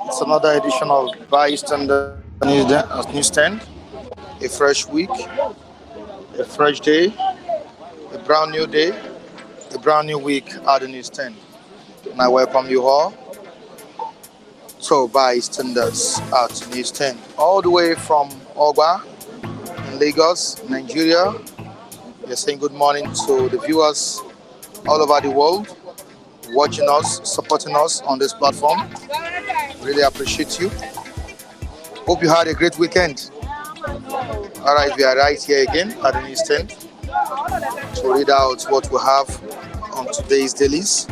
It's another edition of Bystander Newsstand. A fresh week, a fresh day, a brand new day, a brand new week at the newsstand. And I welcome you all to Bystanders at the newsstand, all the way from Oba in Lagos, Nigeria. We're saying good morning to the viewers all over the world watching us, supporting us on this platform. Really appreciate you. Hope you had a great weekend. All right, we are right here again at the newsstand to read out what we have on today's dailies.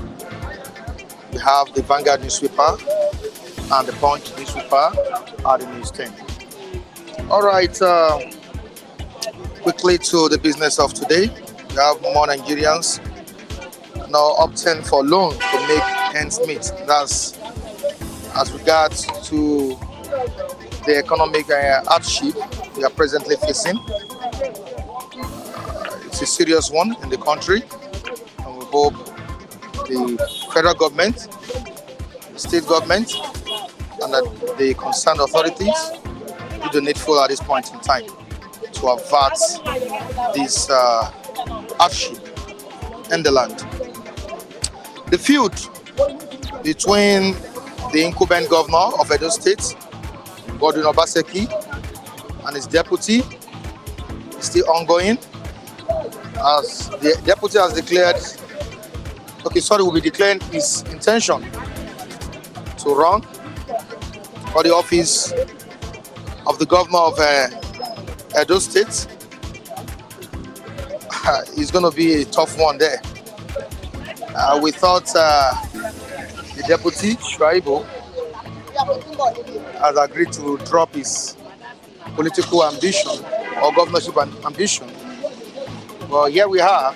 We have the Vanguard newspaper and the Punch newspaper at the newsstand. All right, quickly to the business of today. We have more Nigerians now opting for loans to make ends meet. That's as regards to the economic hardship we are presently facing. It's a serious one in the country, and we hope the federal government, the state government, and the concerned authorities do the needful at this point in time to avert this hardship in the land. The feud between the incumbent governor of Edo State, Ordained, and his deputy is still ongoing, as the deputy has declared, will be declaring his intention to run for the office of the governor of Edo State. It's going to be a tough one there. We thought the deputy, Shuaibu, has agreed to drop his political ambition or governorship ambition. Well, here we are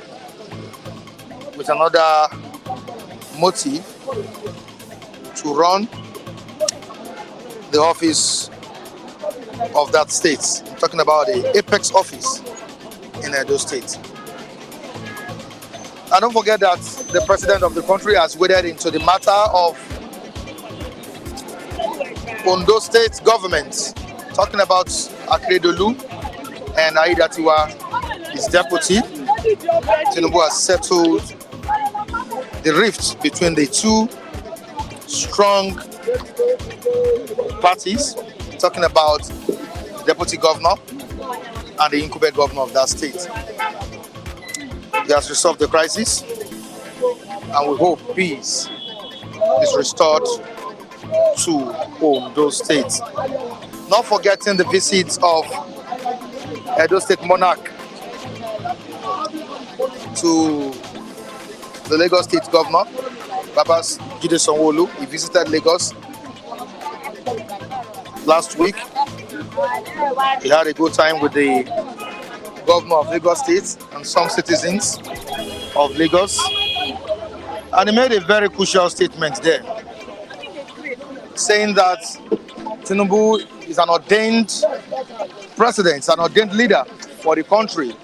with another motive to run the office of that state. I'm talking about the apex office in Edo State. And don't forget that the president of the country has waded into the matter of Ondo State government, talking about Akeredolu and Aidatiwa, his deputy. Tinubu has settled the rift between the two strong parties, talking about the deputy governor and the incumbent governor of that state. He has resolved the crisis, and we hope peace is restored to Ondo State. Not forgetting the visits of Edo State monarch to the Lagos State governor, Babas Jide Sanwo-Olu. He visited Lagos last week. He had a good time with the governor of Lagos State and some citizens of Lagos, and he made a very crucial statement there, saying that Tinubu is an ordained president, an ordained leader for the country.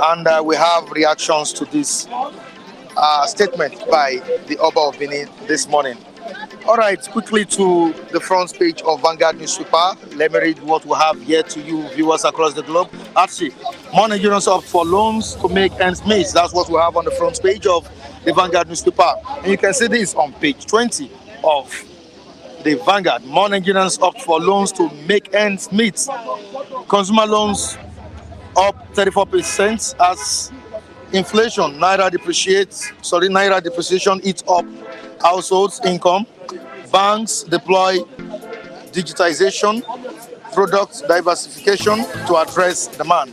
And we have reactions to this statement by the Oba of Benin this morning. All right, quickly to the front page of Vanguard newspaper. Let me read what we have here to you viewers across the globe. Actually, more Nigerians opt for loans to make ends meet. That's what we have on the front page of the Vanguard newspaper. And you can see this on page 20 of the Vanguard. More Nigerians opt for loans to make ends meet. Consumer loans up 34% as inflation, naira depreciation eats up households' income. Banks deploy digitization, product diversification to address demand.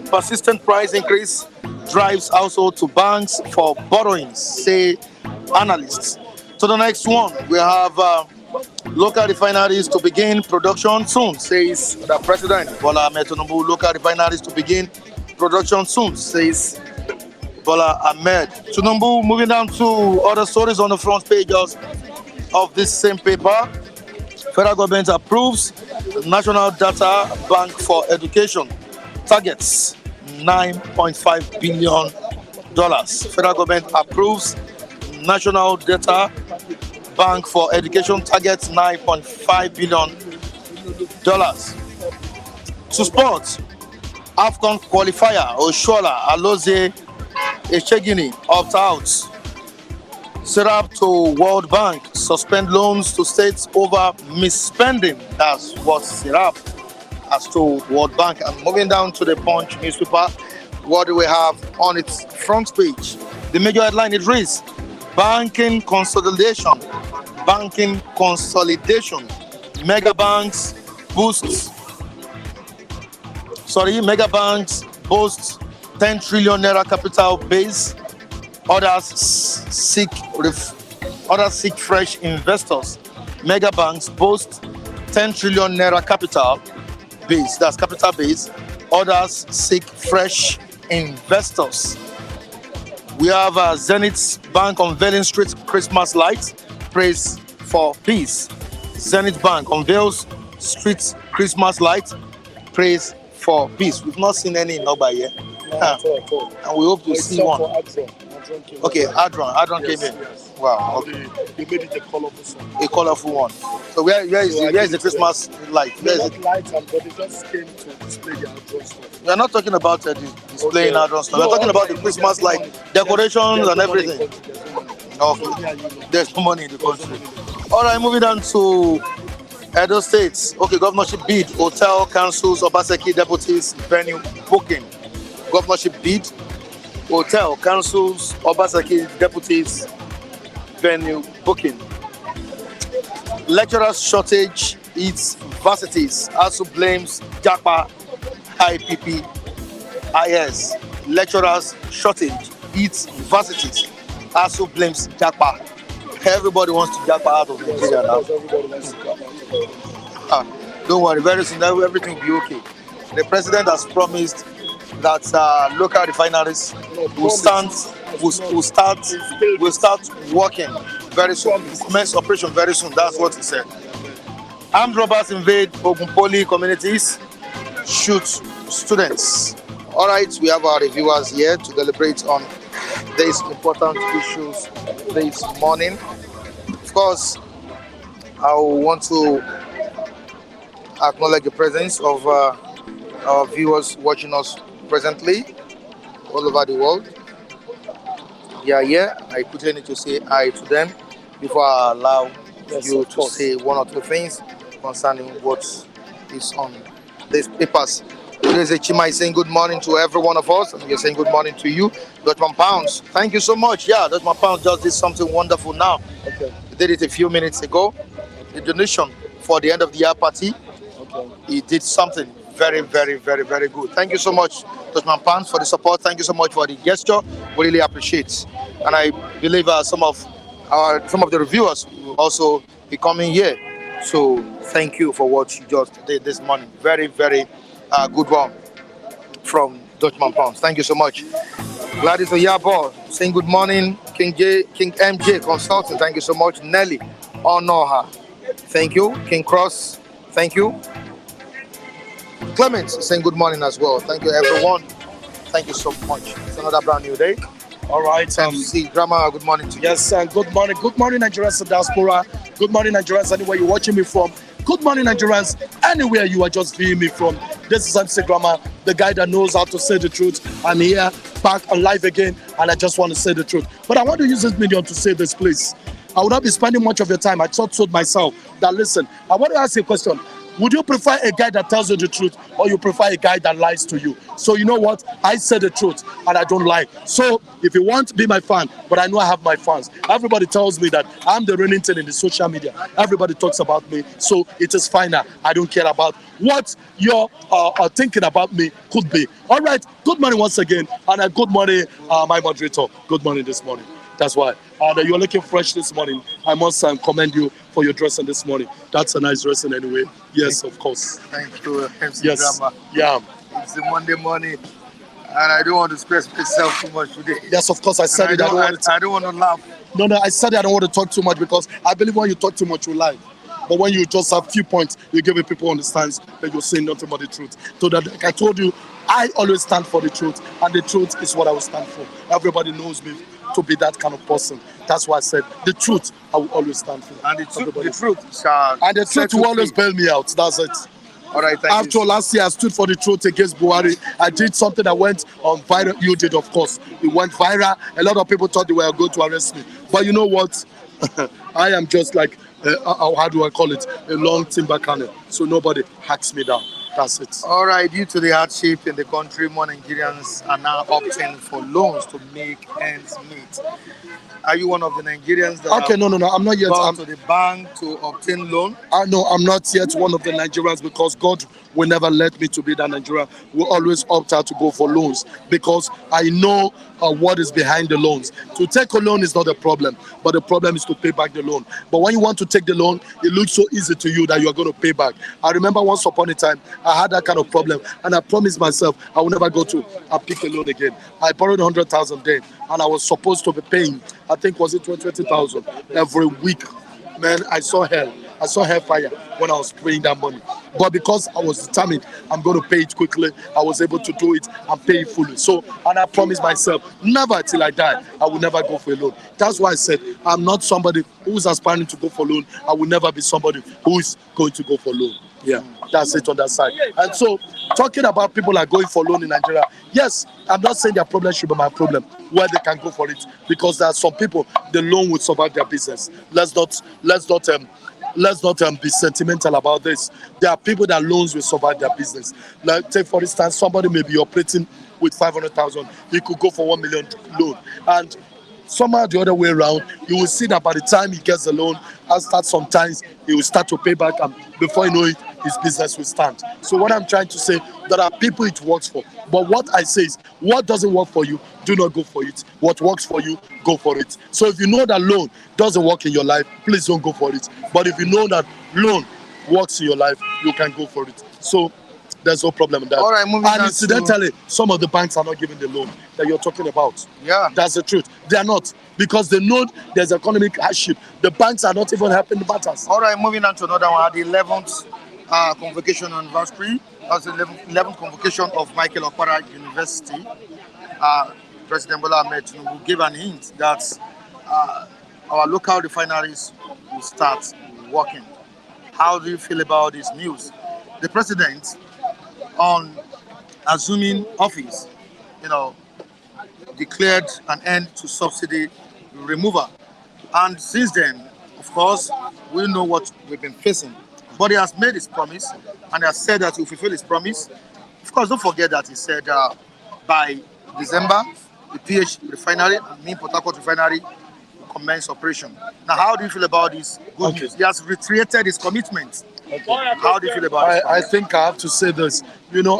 Persistent price increase drives households to banks for borrowing, say analysts. To the next one, we have local refineries to begin production soon, says the President Bola Ahmed Tinubu. Local refineries to begin production soon, says Bola Ahmed Tinubu. Moving down to other stories on the front pages of this same paper. Federal government approves National Data Bank for Education. Targets $9.5 billion. Federal government approves National Data Bank for Education. Targets $9.5 billion. To sports, AFCON qualifier Oshola Alozie Echegini opt out. Serap to World Bank suspend loans to states over misspending. That's what Serap has told World Bank. And moving down to the Punch newspaper, what do we have on its front page? The major headline it reads: banking consolidation. Banking consolidation. Mega banks boosts 10 trillion naira capital base. Others seek fresh investors. Mega banks boast 10 trillion naira capital base. That's capital base. Others seek fresh investors. We have Zenith Bank unveiling street Christmas lights. Praise for peace. Zenith Bank unveils street Christmas lights. Praise for peace. We've not seen any in Oba yet. And we hope to see one. Okay, Adron came in. Yes. Wow. Okay. They made it a colorful song. A colorful one. So where is the Christmas light? Where is it? Lights, but they just came to display their Adron stuff. We are not talking about displaying Adron stuff. We are talking about the Christmas light, decorations and everything. Okay. There's no money in the country. All right, moving on to Edo State. Okay, governorship bid. Hotel cancels Obaseki deputies venue booking. Governorship bid. Hotel cancels Obaseki deputies venue booking. Lecturers shortage eats varsities. ASU blames JAPA IPPIS. Lecturers shortage eats varsities. ASU blames JAPA. Everybody wants to JAPA out of Nigeria now. Don't worry, very soon everything will be okay. The president has promised that local refineries will start working very soon. Commence operation very soon. That's what he said. Armed robbers invade Ogunpoli communities, shoot students. All right, we have our reviewers here to deliberate on these important issues this morning. Of course, I want to acknowledge the presence of our viewers watching us presently all over the world. Yeah. I quickly need to say hi to them before I allow you to say one or two things concerning what is on these papers. There's a Chima is saying good morning to every one of us, and we're saying good morning to you, Dutchman Pounds. Thank you so much. Yeah, Dutchman Pounds just did something wonderful now. Okay. He did it a few minutes ago. The donation for the end of the year party. Okay. He did something very, very, very, very good. Thank you so much, Dutchman Pounds, for the support. Thank you so much for the gesture. We really appreciate. And I believe some of the reviewers will also be coming here. So thank you for what you just did this morning. Very, very good one from Dutchman Pounds. Thank you so much. Gladys Oyabo saying good morning. King MJ Consulting, thank you so much. Nelly Onoha, thank you. King Cross, thank you. Clement saying good morning as well. Thank you, everyone. Thank you so much. It's another brand new day. All right. MC Drama, good morning to you. Yes, good morning. Good morning, Nigerians in diaspora. Good morning, Nigerians, anywhere you're watching me from. Good morning, Nigerians, anywhere you are just viewing me from. This is MC Drama, the guy that knows how to say the truth. I'm here, back on live again, and I just want to say the truth. But I want to use this medium to say this, please. I will not be spending much of your time. I told myself that, listen, I want to ask you a question. Would you prefer a guy that tells you the truth, or you prefer a guy that lies to you? So you know what? I say the truth and I don't lie. So if you want, be my fan, but I know I have my fans. Everybody tells me that I'm the reigning thing in the social media. Everybody talks about me, so it is fine now. I don't care about what you're thinking about me could be. All right, good morning once again, and good morning, my moderator. Good morning this morning. That's why. You're looking fresh this morning. I must commend you for your dressing this morning. That's a nice dressing anyway. Yes, of course. Thank you, MC Yes. Drama. Yeah. It's a Monday morning, and I don't want to stress myself too much today. Yes, of course. I said it. I don't want to laugh. No, I said it. I don't want to talk too much because I believe when you talk too much, you lie. But when you just have few points, you give it people understand that you're saying nothing but the truth. So that, like I told you, I always stand for the truth, and the truth is what I will stand for. Everybody knows me to be that kind of person. That's why I said the truth I will always stand for. And the truth the truth will always bail me out. That's it. All right, thank After you. last year, I stood for the truth against Buhari. I did something that went on viral. You did, of course. It went viral. A lot of people thought they were going to arrest me. But you know what? I am just like, how do I call it? A long timber cannon. So nobody hacks me down. That's it. All right, due to the hardship in the country, more Nigerians are now opting for loans to make ends meet. Are you one of the Nigerians that Okay, no, I'm not yet. gone to the bank to obtain loan? No, I'm not yet one of the Nigerians because God will never let me to be that Nigerian. We always opt out to go for loans because I know what is behind the loans. To take a loan is not a problem, but the problem is to pay back the loan. But when you want to take the loan, it looks so easy to you that you are going to pay back. I remember once upon a time, I had that kind of problem, and I promised myself I will never go to pick a loan again. I borrowed 100,000 then, and I was supposed to be paying, I think was it 20,000 every week. Man, I saw hell. I saw hellfire when I was paying that money. But because I was determined, I'm going to pay it quickly, I was able to do it and pay it fully. So, and I promised myself, never till I die, I will never go for a loan. That's why I said, I'm not somebody who's aspiring to go for loan. I will never be somebody who is going to go for loan. Yeah, that's it on that side. And so, talking about people are going for loan in Nigeria, yes, I'm not saying their problem should be my problem, where they can go for it, because there are some people, the loan will survive their business. Let's not be sentimental about this. There are people that loans will survive their business. Like, take for instance, somebody may be operating with 500,000, he could go for 1 million loan, and somehow the other way around, you will see that by the time he gets the loan, after sometimes he will start to pay back, and before you know it, his business will stand. So what I'm trying to say, there are people it works for. But what I say is, what doesn't work for you, do not go for it. What works for you, go for it. So if you know that loan doesn't work in your life, please don't go for it. But if you know that loan works in your life, you can go for it. So there's no problem in that. All right, moving and on incidentally, some of the banks are not giving the loan that you're talking about. Yeah. That's the truth. They are not, because they know there's economic hardship. The banks are not even helping the matters. All right, moving on to another one. At the 11th convocation anniversary, that's the 11th convocation of Michael Okpara University, President-Oba gave an hint that our local refineries will start working. How do you feel about this news? The president, on assuming office, declared an end to subsidy removal. And since then, of course, we know what we've been facing. But he has made his promise, and he has said that he will fulfill his promise. Of course, don't forget that he said by December, the PH refinery, Port Harcourt refinery, will commence operation. Now, how do you feel about this good news? He has reiterated his commitment. Okay. How do you feel about it? I think I have to say this.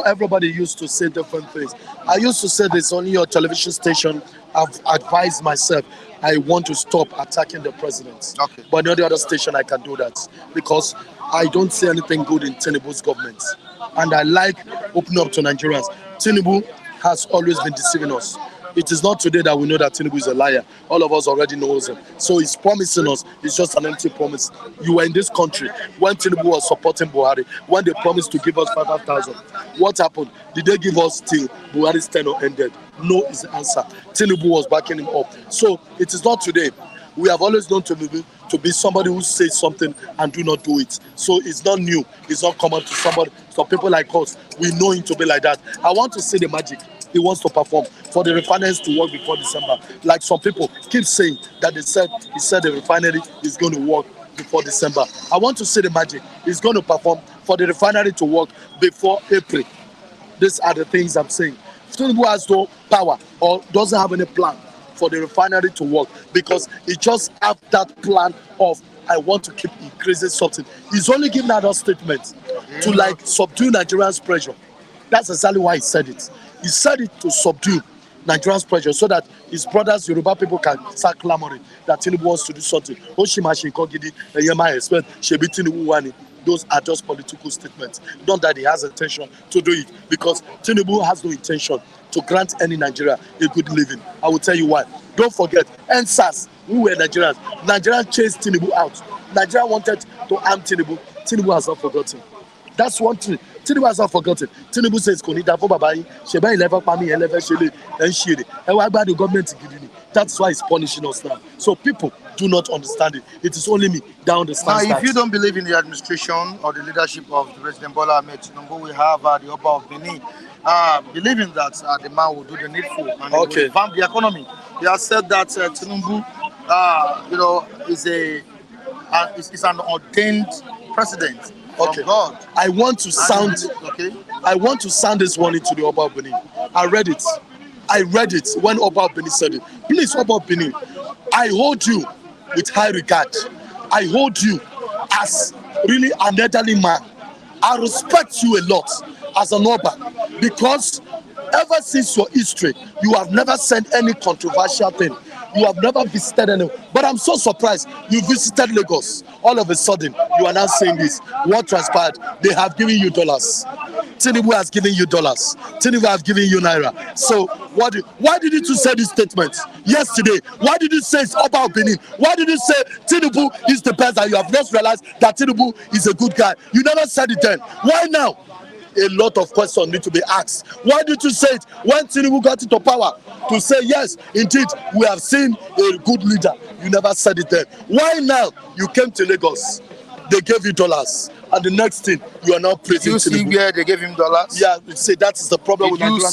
Everybody used to say different things. I used to say this on your television station. I've advised myself, I want to stop attacking the president. Okay. But on the other station, I can do that because I don't see anything good in Tinubu's government. And I like opening up to Nigerians. Tinubu has always been deceiving us. It is not today that we know that Tinubu is a liar. All of us already knows him. So he's promising us. It's just an empty promise. You were in this country when Tinubu was supporting Buhari, when they promised to give us 5,000. What happened? Did they give us till Buhari's tenure ended? No is the answer. Tinubu was backing him up. So it is not today. We have always known Tinubu to be somebody who says something and do not do it. So it's not new. It's not common to somebody. Some people like us, we know him to be like that. I want to see the magic he wants to perform for the refineries to work before December. Like some people keep saying that he said the refinery is going to work before December. I want to see the magic he's going to perform for the refinery to work before April. These are the things I'm saying. Tinubu has no power or doesn't have any plan for the refinery to work because he just have that plan of I want to keep increasing something. He's only giving out a statement to like subdue Nigerians' pressure. That's exactly why he said it. He said it to subdue Nigerians' pressure so that his brothers, Yoruba people, can start clamoring that Tinubu wants to do something. Those are just political statements. Not that he has intention to do it, because Tinubu has no intention to grant any Nigeria a good living. I will tell you why. Don't forget, NSAS, we were Nigerians. Nigerians chased Tinubu out. Nigeria wanted to arm Tinubu. Tinubu has not forgotten. That's one thing. Tinubu has not forgotten. Tinubu says, "Konida for Babai, Sheba 11 Pami 11 Shele and Shiri." And why about the government? That's why he's punishing us now. So people do not understand it. It is only me that understands Now, if you don't believe in the administration or the leadership of President Bola Ahmed Tinubu, we have the Oba of Benin, believing that the man will do the needful and he will revamp the economy. He has said that Tinubu, is an ordained president. Okay. God. I want to sound this warning to the Oba of Benin. I read it when Oba of Benin said it. Please, Oba of Benin, I hold you with high regard. I hold you as really an elderly man. I respect you a lot as an Oba because ever since your history, you have never said any controversial thing. You have never visited anyone. But I'm so surprised you visited Lagos. All of a sudden, you are now saying this. What transpired? They have given you dollars. Tinubu has given you dollars. Tinubu has given you naira. So why did you say this statement yesterday? Why did you say it's Oba of Benin? Why did you say Tinubu is the best and you have not realized that Tinubu is a good guy? You never said it then. Why now? A lot of questions need to be asked. Why did you say it when Tinubu got into power? To say yes, indeed, we have seen a good leader. You never said it then. Why now? You came to Lagos, they gave you dollars, and the next thing you are now praising Tinubu. Did you see where they gave him dollars? Yeah, say that is the problem with Nigerian.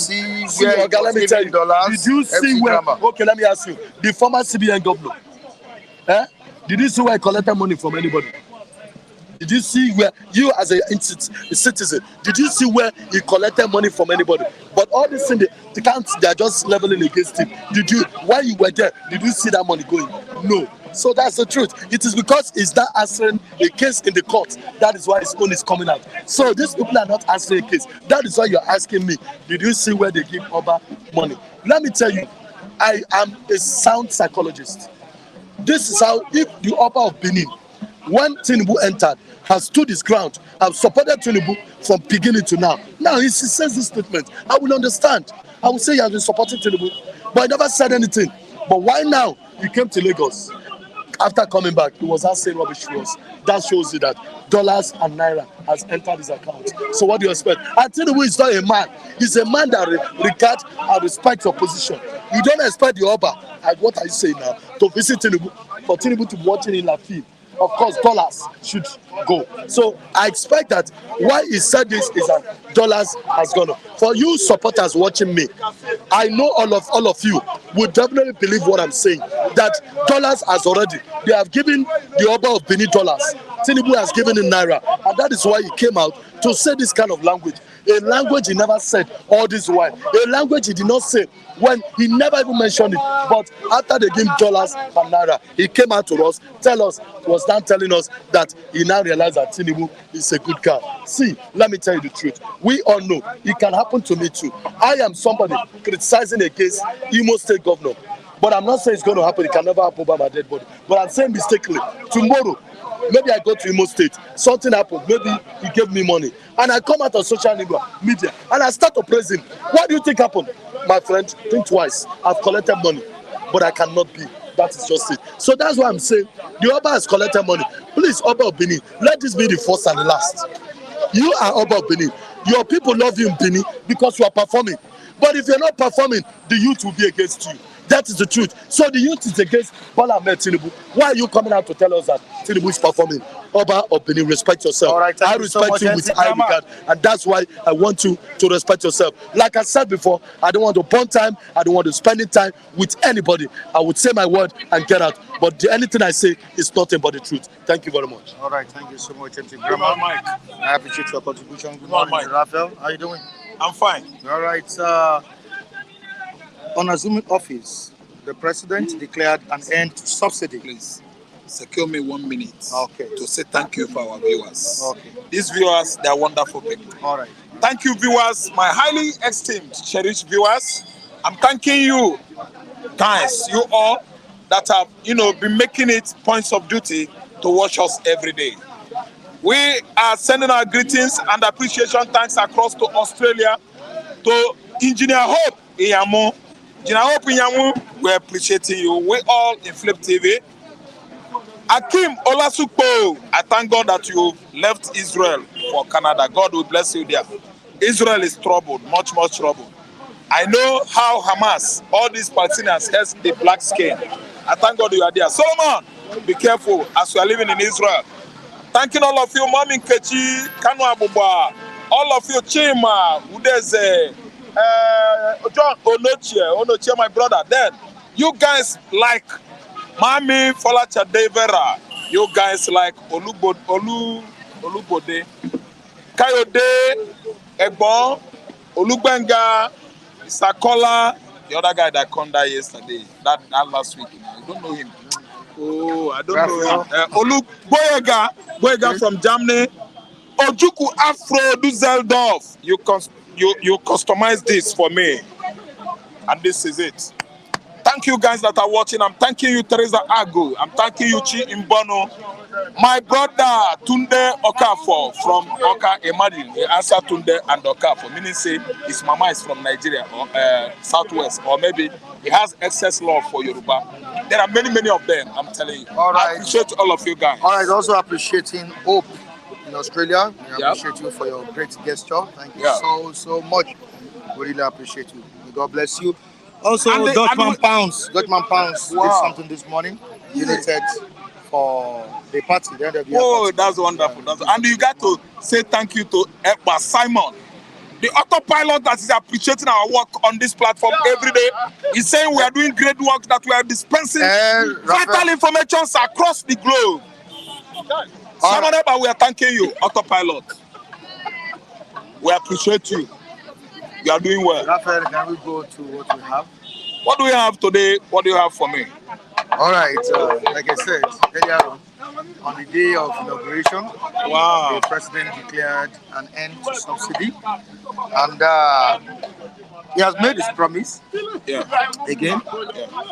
See where let me tell you. Dollars? Did you see where? Okay, let me ask you. The former CBN governor, did you see where he collected money from anybody? Did you see where you as a citizen, did you see where he collected money from anybody? But all this thing, they are just leveling against him. While you were there, did you see that money going? No. So that's the truth. It is because he's not answering a case in the court. That is why his own is coming out. So these people are not answering a case. That is why you're asking me, did you see where they give Oba money? Let me tell you, I am a sound psychologist. This is how, if the Oba of Benin, when Tinubu entered, has stood his ground, have supported Tinubu from beginning to now. Now he says this statement, I will understand. I will say he has been supporting Tinubu, but he never said anything. But why now he came to Lagos? After coming back, he was out saying rubbish to us. That shows you that dollars and naira has entered his account. So what do you expect? And Tinubu is not a man. He's a man that regards and respects your position. You don't expect the Oba, like what are you saying now, to visit Tinubu, for Tinubu to be watching in La Fille. Of course, dollars should go. So I expect that why he said this is that dollars has gone up. For you supporters watching me, I know all of you would definitely believe what I'm saying, that dollars has already, they have given the Oba of Benin dollars. Tinubu has given him naira, and that is why he came out to say this kind of language. A language he never said all this while. A language he did not say when he never even mentioned it. But after they gave him dollars and naira, he came out to us, was now telling us that he now realized that Tinubu is a good guy. See, let me tell you the truth. We all know it can happen to me too. I am somebody criticizing against Imo State governor. But I'm not saying it's going to happen. It can never happen by my dead body. But I'm saying mistakenly, tomorrow, maybe I go to Imo State, something happened, maybe he gave me money, and I come out on social media and I start to praise him. What do you think happened? My friend, think twice. I've collected money, but I cannot be. That is just it. So that's why I'm saying the Oba has collected money. Please, Oba of Benin, let this be the first and the last. You are Oba of Benin. Your people love you in Benin because you are performing. But if you're not performing, the youth will be against you. That is the truth. So the youth is against Bola Ahmed Tinubu. Why are you coming out to tell us that Tinubu is performing? Oba of Benin, respect yourself. All right, I respect respect you with high regard, and that's why I want you to respect yourself. Like I said before, I don't want to burn time. I don't want to spend time with anybody. I would say my word and get out. But anything I say is nothing but the truth. Thank you very much. All right, thank you so much, Grandma. Mike. I appreciate your contribution. Good Mike. morning, Raphael. How are you doing? I'm fine. All right. On assuming office, the president declared an end to subsidy. Please secure me 1 minute Okay. to say thank you for our viewers. Okay. These viewers, they are wonderful people. All right. Thank you, viewers, my highly esteemed, cherished viewers. I'm thanking you, guys, you all that have, been making it points of duty to watch us every day. We are sending our greetings and appreciation thanks across to Australia, to Engineer Hope Iyamu. Engineer Hope Iyamu, we're appreciating you. We all in Flip TV. Akim Olasukpo, I thank God that you left Israel for Canada. God will bless you there. Israel is troubled, much, much troubled. I know how Hamas, all these Palestinians, has the black skin. I thank God you are there. Solomon, be careful as you are living in Israel. Thanking all of you, Mami Nkechi, Kanu Abuba, all of you, Chima, Udeze, John Onochie, my brother. Then, you guys like Mami Folacha Devera, you guys like Olubode, Kayode, Egbon, Olubenga, Sakola, the other guy that come there yesterday, that last week. I don't know him. Oh, I don't know him. Boyega from Germany. Ojuku Afro Dusseldorf. You customize this for me. And this is it. Thank you guys that are watching. I'm thanking you, Teresa Agu. I'm thanking you, Chi Imbono. My brother, Tunde Okafor from Oka Imagine. He answered Tunde and Okafor. Meaning say his mama is from Nigeria or Southwest. Or maybe he has excess love for Yoruba. There are many, many of them, I'm telling you. All right. I appreciate all of you guys. All right. Also appreciating Hope in Australia. We appreciate you for your great gesture. Thank you so much. We really appreciate you. May God bless you. Also, Dutchman Pounds did something this morning. United for the party. The end of the party. That's wonderful. And you got to say thank you to Ekpa Simon, the autopilot that is appreciating our work on this platform every day. He's saying we are doing great work, that we are dispensing vital information across the globe. Simon Ekpa, we are thanking you, autopilot. We appreciate you. You are doing well. Raphael, can we go to what we have? What do we have today? What do you have for me? All right, like I said earlier on the day of inauguration, the president declared an end to subsidy, and he has made his promise again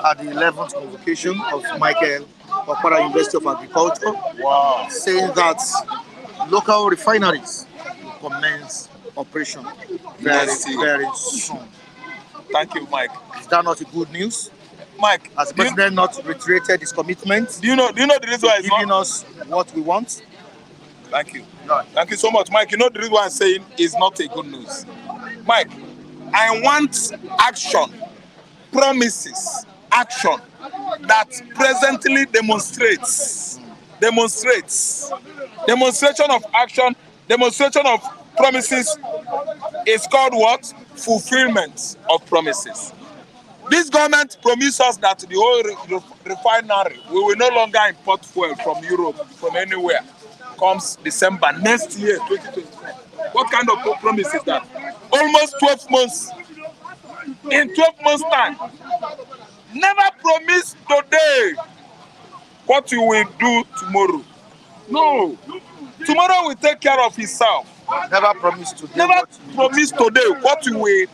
at the 11th convocation of Michael Okpara University of Agriculture, saying that local refineries will commence operation very soon. Thank you, Mike. Is that not a good news? Mike, has the president not reiterated his commitment? Do you know the reason why he's giving us what we want? Thank you. Thank you so much, Mike. You know the reason why I'm saying is not a good news. Mike, I want action, promises, action that presently demonstrates. Demonstration of action, demonstration of promises is called what? Fulfillment of promises. This government promised us that the whole refinery, we will no longer import fuel from Europe, from anywhere, comes December next year, 2024. What kind of promise is that? Almost 12 months. In 12 months' time. Never promise today what you will do tomorrow. No. Tomorrow will take care of itself. Never promise today. Never promise today what you will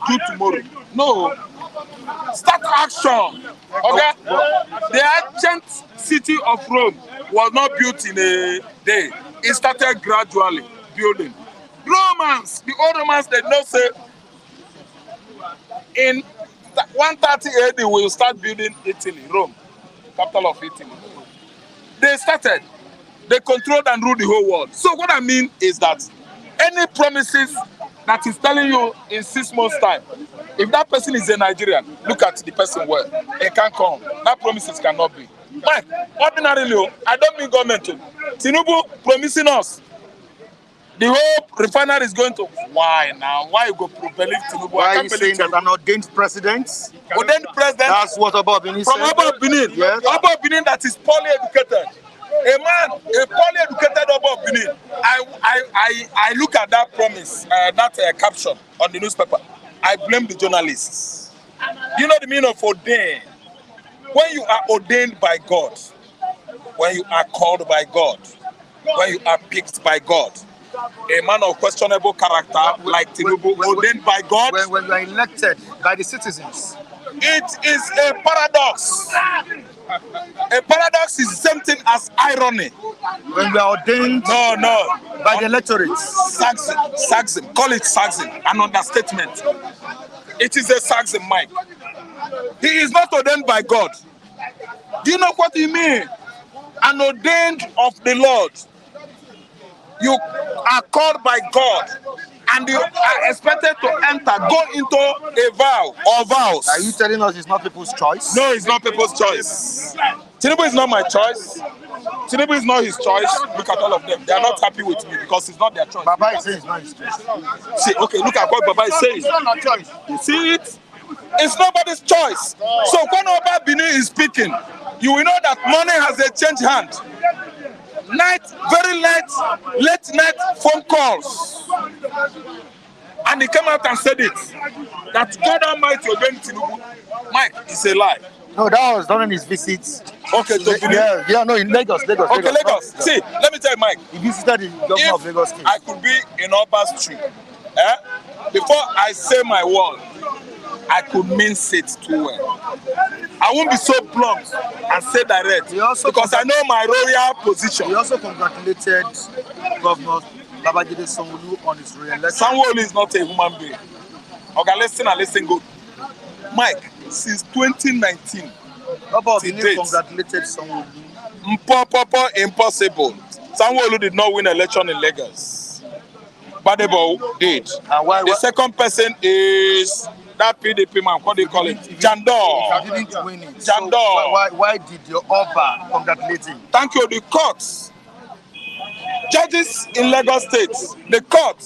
do tomorrow. No. Start action. Okay? The ancient city of Rome was not built in a day. It started gradually building. Romans, the old Romans, they know say in 130 AD we will start building Italy, Rome, capital of Italy. They started. They controlled and ruled the whole world. So what I mean is that any promises that is telling you in 6 months' time, if that person is a Nigerian, look at the person well. It can't come. That promises cannot be. Why? Ordinarily, I don't mean government to. Tinubu promising us the whole refinery is going to. Why now? Why you go believe Tinubu? Why are you saying that an ordained president? Ordained president. That's what Oba Benin said. From Oba Benin. Yes. Oba Benin that is poorly educated. A man, a poorly educated Oba Benin. I look at that promise, that caption on the newspaper. I blame the journalists. You know the meaning of ordained? When you are ordained by God, when you are called by God, when you are picked by God, a man of questionable character like Tinubu, ordained by God. When you are elected by the citizens. It is a paradox. A paradox is the same thing as irony. When we are ordained No. by the electorate. Saxon. Call it Saxon, an understatement. It is a Saxon, Mike. He is not ordained by God. Do you know what he means? An ordained of the Lord. You are called by God and you are expected to enter, go into a vow or vows. Are you telling us it's not people's choice? No, it's not people's choice. Tinubu is not my choice. Tinubu is not his choice. Look at all of them. They are not happy with me because it's not their choice. Baba is saying it's not his choice. See, okay, look at what Baba is saying. It's not my choice. You see it? It's nobody's choice. So when Oba Benin is speaking, you will know that money has a change hand. Very late night phone calls. And he came out and said it. That God Almighty ordained Tinubu. Mike, it's a lie. No, that was during his visit. Okay, to Benin. No, in Lagos. Okay, Lagos. See, let me tell you, Mike. He visited the governor of Lagos State. I could be in Oba's tree. Before I say my word, I could mince it too well. I won't be so blunt and say direct because I know my royal position. He also congratulated Governor Babajide Sanwo-Olu on his re-election. Sanwo-Olu is not a human being. Okay, listen good. Mike, since 2019, Oba Benin congratulated Sanwo-Olu. Impossible. Sanwo-Olu did not win election in Lagos. Badebo did. And the second person is that PDP man, what do you call it? Jandor. He didn't win it. Jandor. So why did your Oba congratulate him? Thank you. The courts, judges in Lagos State, the court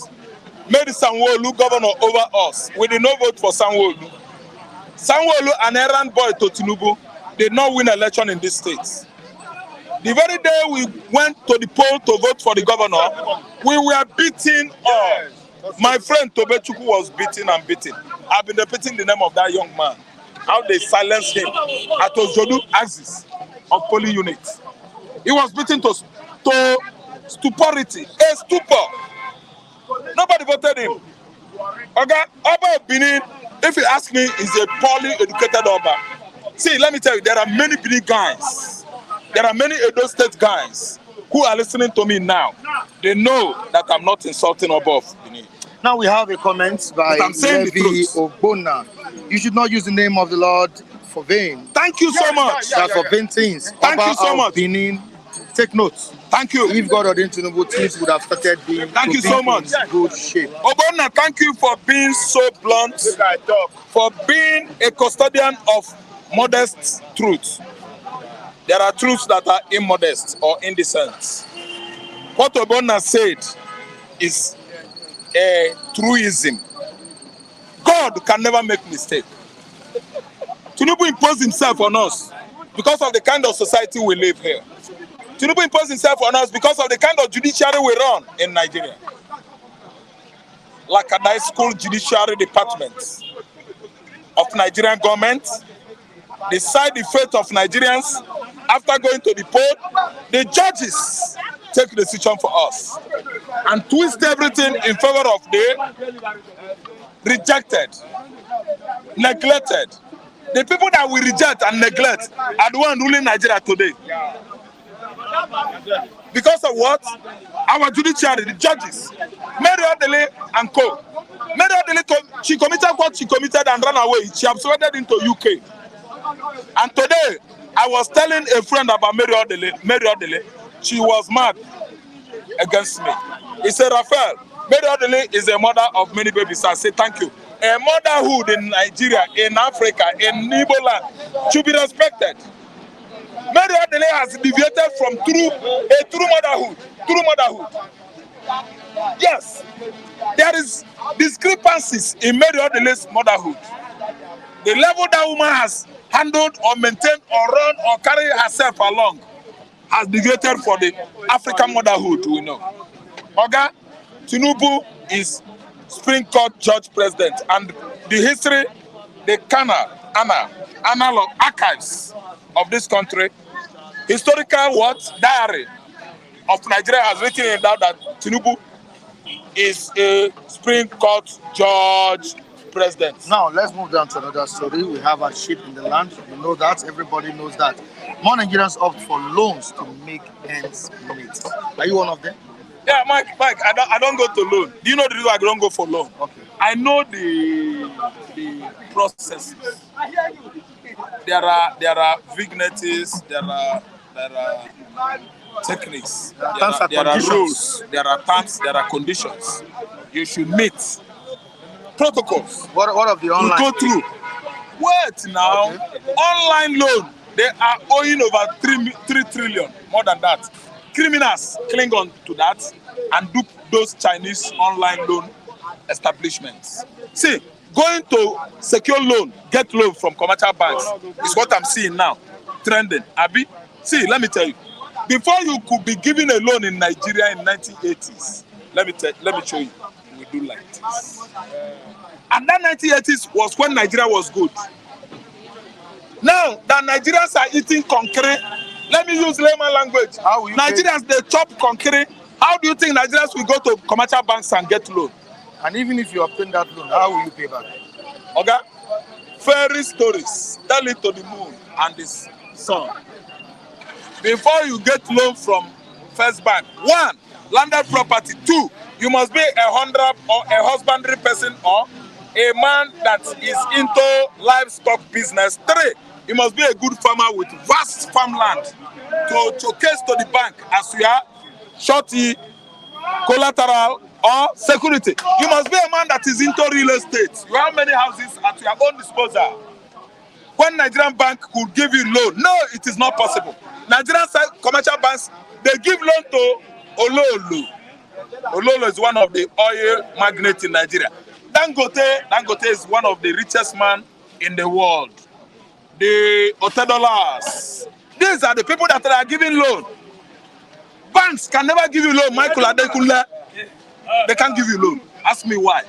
made Sanwo-Olu governor over us. We did not vote for Sanwo-Olu. Sanwo-Olu, an errand boy to Tinubu, did not win election in this state. The very day we went to the poll to vote for the governor, we were beaten all. My friend Tobechukwu was beaten and beaten. I've been repeating the name of that young man. How they silenced him at Ojodu Axis of polling unit. He was beaten to stupority, a stupor. Nobody voted him. Okay, Oba of Benin, if you ask me, is a poorly educated Oba. See, let me tell you, there are many Benin guys. There are many Edo State guys who are listening to me now. They know that I'm not insulting Oba of Benin. Now we have a comment by Levi Ogbonna. You should not use the name of the Lord for vain. Thank you so much. That's for vain things. Thank you so much. Benin, take note. Thank you. If God ordained Tinubu, things would have started being thank you so much. In good shape. Ogbonna, thank you for being so blunt, for being a custodian of modest truth. There are truths that are immodest or indecent. What Ogbonna said is a truism. God can never make mistake. Tinubu imposed himself on us because of the kind of society we live here. Tinubu imposed himself on us because of the kind of judiciary we run in Nigeria. Like a nice school judiciary department of Nigerian government decide the fate of Nigerians. After going to the poll, the judges take the decision for us and twist everything in favor of the rejected, neglected, The people that we reject and neglect are the ones ruling Nigeria today. Because of what? Our judiciary, the judges, Mary Odele and co. Mary Odele, she committed what she committed and ran away. She absorbed into UK. And today, I was telling a friend about Mary Odele. Mary Odele, she was mad against me. He said, Raphael, Mary Odele is a mother of many babies. I say, thank you. A motherhood in Nigeria, in Africa, in Igbo land should be respected. Mary Odele has deviated from true motherhood. True motherhood. Yes, there is discrepancies in Mary Odele's motherhood. The level that woman has handled or maintained or run or carry herself along has degraded for the African motherhood, we know. Oga, Tinubu is Supreme Court Judge President, and the history, the analog archives of this country, historical what? Diary of Nigeria has written in that Tinubu is a Supreme Court Judge President. Now, let's move down to another story. We have a ship in the land. You know that. Everybody knows that. More Nigerians opt for loans to make ends meet. Are you one of them? Yeah, Mike, I don't go to loan. Do you know the reason I don't go for loan? Okay. I know the process. There are vignettes, there are techniques, there are rules, there are terms, there are conditions. You should meet protocols. What of the online? You go through. Wait now. Okay. Online loan, they are owing over 3 trillion, more than that. Criminals cling on to that and dupe those Chinese online loan establishments. See, going to secure loan, get loan from commercial banks is what I'm seeing now, trending. Abi, see, let me tell you, before you could be given a loan in Nigeria in 1980s, let me show you, we do like this. And that 1980s was when Nigeria was good. Now that Nigerians are eating concrete, let me use layman language. Nigerians, they chop concrete. How do you think Nigerians will go to commercial banks and get loan? And even if you obtain that loan, how will you pay back? Okay? Fairy stories. Tell it to the moon and the sun. Before you get loan from First Bank, 1, landed property. 2, you must be a hunter or a husbandry person or a man that is into livestock business. 3, you must be a good farmer with vast farmland to showcase to the bank as you are shorty, collateral, or security. You must be a man that is into real estate. You have many houses at your own disposal. When Nigerian bank could give you loan, no, it is not possible. Nigerian commercial banks, they give loan to Ololo. Ololo is one of the oil magnates in Nigeria. Dangote is one of the richest men in the world. The Otedolas. These are the people that are giving loan. Banks can never give you loan, Michael Adekunle. They can't give you loan. Ask me why.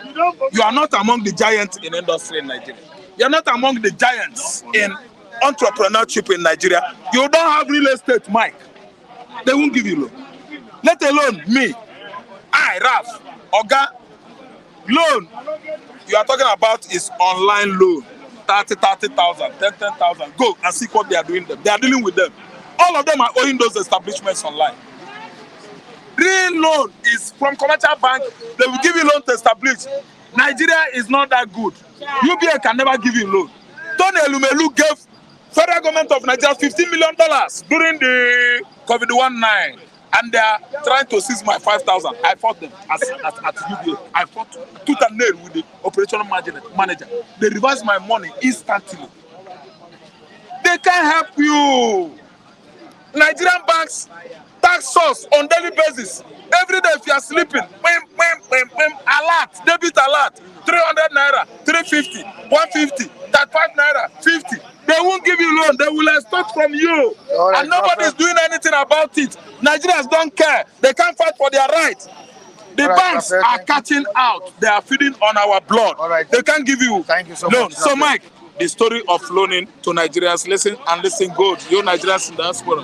You are not among the giants in industry in Nigeria. You are not among the giants in entrepreneurship in Nigeria. You don't have real estate, Mike. They won't give you loan. Let alone me. Raf, Oga, loan you are talking about is online loan. 30,000, 10,000. Go and see what they are doing them. They are dealing with them. All of them are owing those establishments online. Real loan is from commercial bank. They will give you loan to establish. Nigeria is not that good. UBA can never give you loan. Tony Elumelu gave federal government of Nigeria $15 million during the COVID-19. And they are trying to seize my 5,000. I fought them at UBA. I fought tooth and nail with the operational manager. They reversed my money instantly. They can't help you. Nigerian banks tax source on daily basis. Every day if you are sleeping, alert, debit alert, 300 naira, 350, 150, 35 naira, 50. They won't give you loan. They will extort from you. Right, and nobody is doing anything about it. Nigerians don't care. They can't fight for their rights. The banks are catching out. They are feeding on our blood. Right. They can't give you loan. So, Mike, the story of loaning to Nigerians, listen good. You Nigerians in diaspora.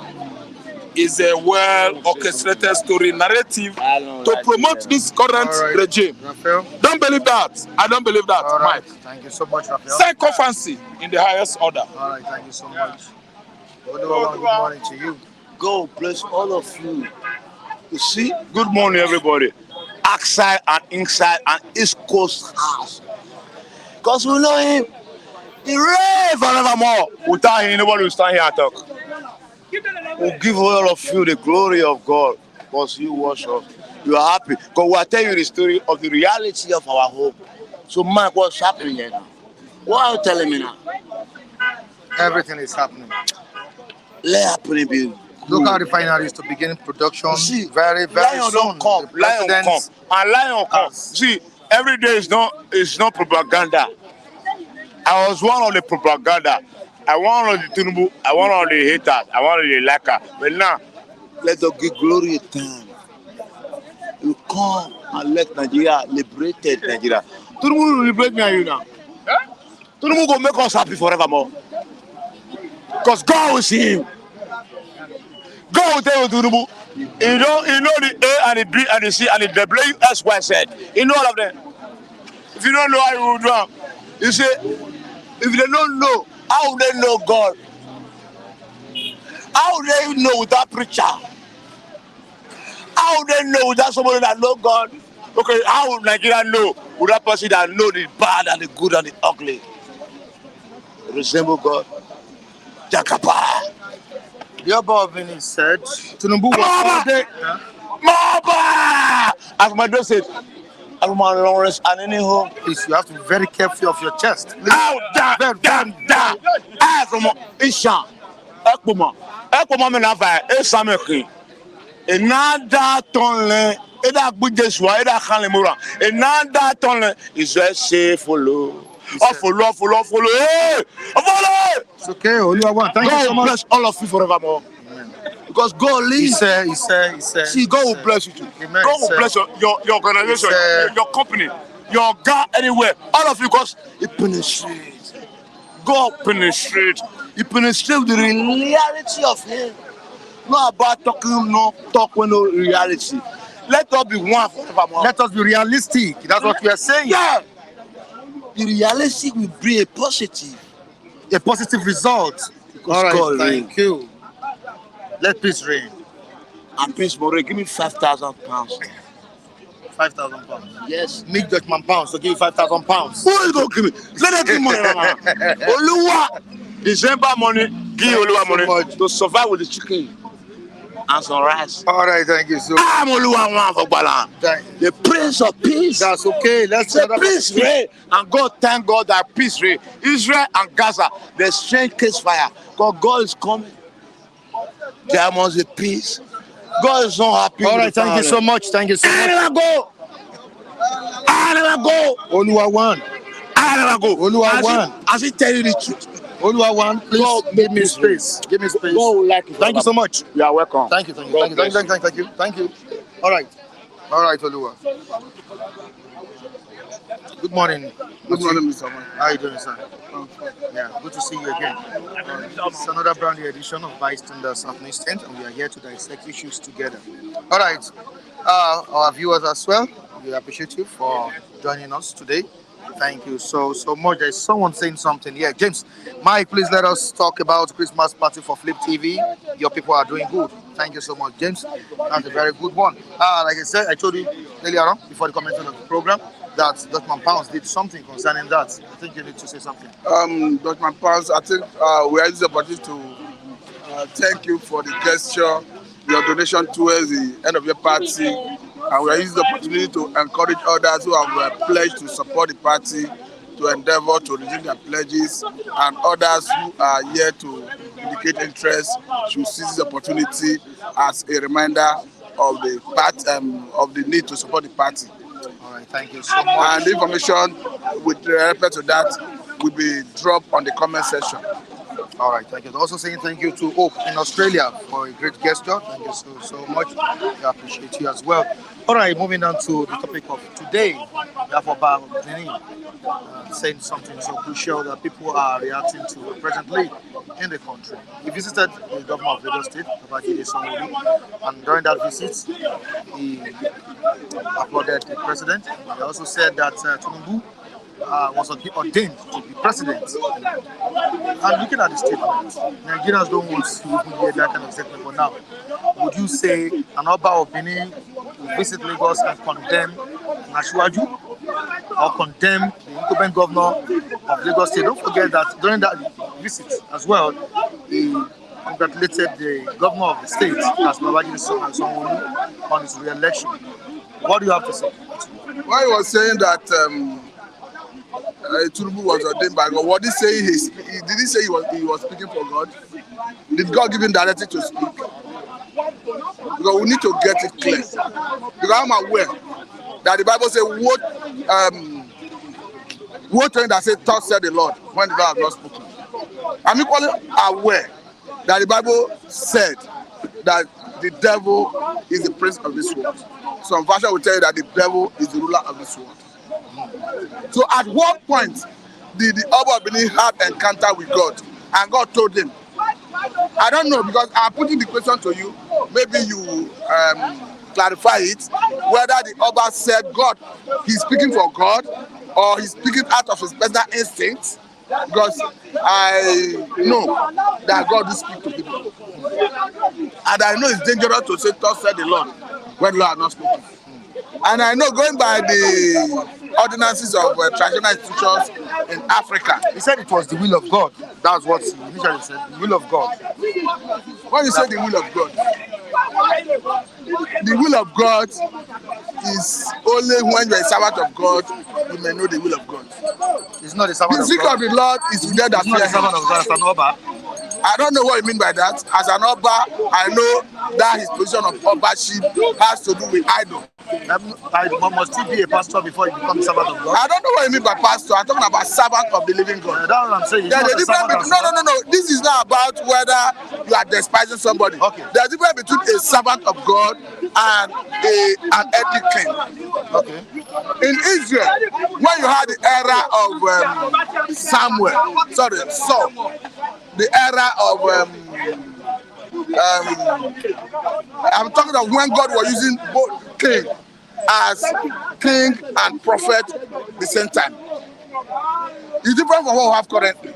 is a well-orchestrated story narrative to promote this current regime. Raphael. Don't believe that. I don't believe that, All right. Mike. Thank you so much, Raphael. Sycophancy in the highest order. All right. Thank you so much. Good morning to you. God bless all of you. You see, good morning, everybody. Outside and inside and East Coast house. Because we know him. He reigns forevermore. Without him, nobody will stand here and talk. We'll give all of you the glory of God. Because you watch us. You are happy. Because we are telling you the story of the reality of our home. So, Mike, what's happening here now? What are you telling me now? Everything is happening. Let happening be. Local refineries to begin production See, very lion soon. don't come. The Lion come. president And lion come. has- See, every day is not propaganda. I was one of the propaganda. I want all the Tinubu. I want all the haters. I want all the likers. But now, let us give glory to time. You come and let Nigeria liberated Nigeria. Tinubu will liberate me and you now. Tinubu will make us happy forevermore. Because God will see him. God will tell you Tinubu. You know the A and the B and the C and the W, S, Y, Z. You know all of them. If you don't know how you will do them, you say, if they don't know, how will they know God? How will they know without preacher? How will they know without somebody that know God? Okay, how will Nigeria know without person that know the bad and the good and the ugly? Resemble God. Jakapa. The Oba of Benin said Tinubu was all day. Maba! As my dad said, I'm my Lawrence and any home. Please, you have to be very careful of your chest. Please. Out, down. As from Isha. Ekpoma me na fa esameki. Enada tonle, eda gbudeswa, eda khalemura. Enada tonle is say follow. Follow. Hey! Follow! It's okay, Oluwawan. Thank you so God much. bless all of you forevermore. Because God He lives. said. See, God will bless you too. Amen. God will bless your organization, your company, your God, anywhere. All of you, because He penetrates. God penetrates. He penetrates the reality of Him. Not about talking, no reality. Let us be one forevermore. Let us be realistic. That's what we are saying. Yeah. The reality will bring a positive result. because All right, God thank reigns. you. Let peace reign. And Prince More, give me £5,000. 5,000 pounds. Yes. Make Dutchman pounds to give you 5,000 pounds. Who is going to give me? Let them give money. Oluwa. December money, give Oluwa so money much. to survive with the chicken and some rice. All right, thank you. So I'm Oluwa one for Balan. The Prince of Peace. that's okay. Let's Say peace reign. And God, thank God that peace reign. Israel and Gaza, the strange case fire. God is coming. There must be peace. God is not happy. All with right, the thank you so violence. much. Thank you so I much. never go. I never go. Oluwawan. I never go. Oluwawan. As he tell you the truth. Oluwawan, please God give me make peace space. Give me space. God will like you. Thank you so much. You are welcome. Thank you. God Thank bless you. you. All right, Oluwa. Good morning. Good morning, Mr. Man. How are you doing, sir? Yeah, good to see you again. It's another brand new edition of Bystanders of Instant, and we are here to dissect issues together. All right, our viewers as well, we appreciate you for joining us today. Thank you so much. There's someone saying something. Yeah, James, Mike, please let us talk about Christmas party for Flip TV. Your people are doing good. Thank you so much, James. That's a very good one. Like I said, I told you earlier on before the commencement of the program that Dutchman Pounds did something concerning that. I think you need to say something. Dr. Paz, I think we are using the opportunity to thank you for the gesture, your donation towards the end of your party, and we are using the opportunity to encourage others who have pledged to support the party to endeavor to redeem their pledges, and others who are here to indicate interest should seize this opportunity as a reminder of the of the need to support the party. All right, thank you so much. And information with respect to that will be dropped on the comment section. All right, thank you. Also saying thank you to Hope in Australia for a great gesture. Thank you so much. We appreciate you as well. All right, moving on to the topic of today. We have about Benin saying something so crucial that people are reacting to presently in the country. He visited the governor of Lagos State, Babajide Sanwo-Olu, and during that visit, he applauded the president. He also said that Tinubu was ordained to be president. And looking at the statement, Nigerians don't want to even hear that kind of statement. But now, would you say an Oba of Benin will visit Lagos and condemn Nasiwaju or condemn the incumbent governor of Lagos State? Don't forget that during that visit as well, he congratulated the governor of the state, as Babajide Sanwo-Olu, on his re-election. What do you have to say? Why he was saying that Tinubu was ordained by God? What did he say? Did he say he was speaking for God? Did God give him directive to speak? Because we need to get it clear. Because I'm aware that the Bible says, "Woe to him that says, thus said the Lord," when the Lord has not spoken. I'm equally aware that the Bible said that the devil is the prince of this world. Some version will tell you that the devil is the ruler of this world. So at what point did the Oba of Benin have encounter with God? And God told him, I don't know, because I'm putting the question to you. Maybe you clarify it, whether the Oba said God, he's speaking for God, or he's speaking out of his personal instinct, because I know that God will speak to people. And I know it's dangerous to say, thus said the Lord, when the Lord has not spoken. And I know, going by the ordinances of traditional institutions in Africa. He said it was the will of God. That's what he initially said, the will of God. When you say the will of God, the will of God is only when you're a servant of God, you may know the will of God. It's not the servant The of secret God. of the Lord is with them that It's not the fear servant him. of God, it's an Oba. I don't know what you mean by that. As an Oba, I know that his position of Obaship has to do with idol. I must still be a pastor before you become a servant of God. I don't know what you mean by pastor. I'm talking about servant of the living God. That's what I'm saying. It's There's not a a difference servant of between, no. This is not about whether you are despising somebody. Okay. There's a difference between a servant of God and an ethnic king. Okay. In Israel, when you had the era of Saul, the era of I'm talking of when God was using both king as king and prophet at the same time. It's different from what we have currently.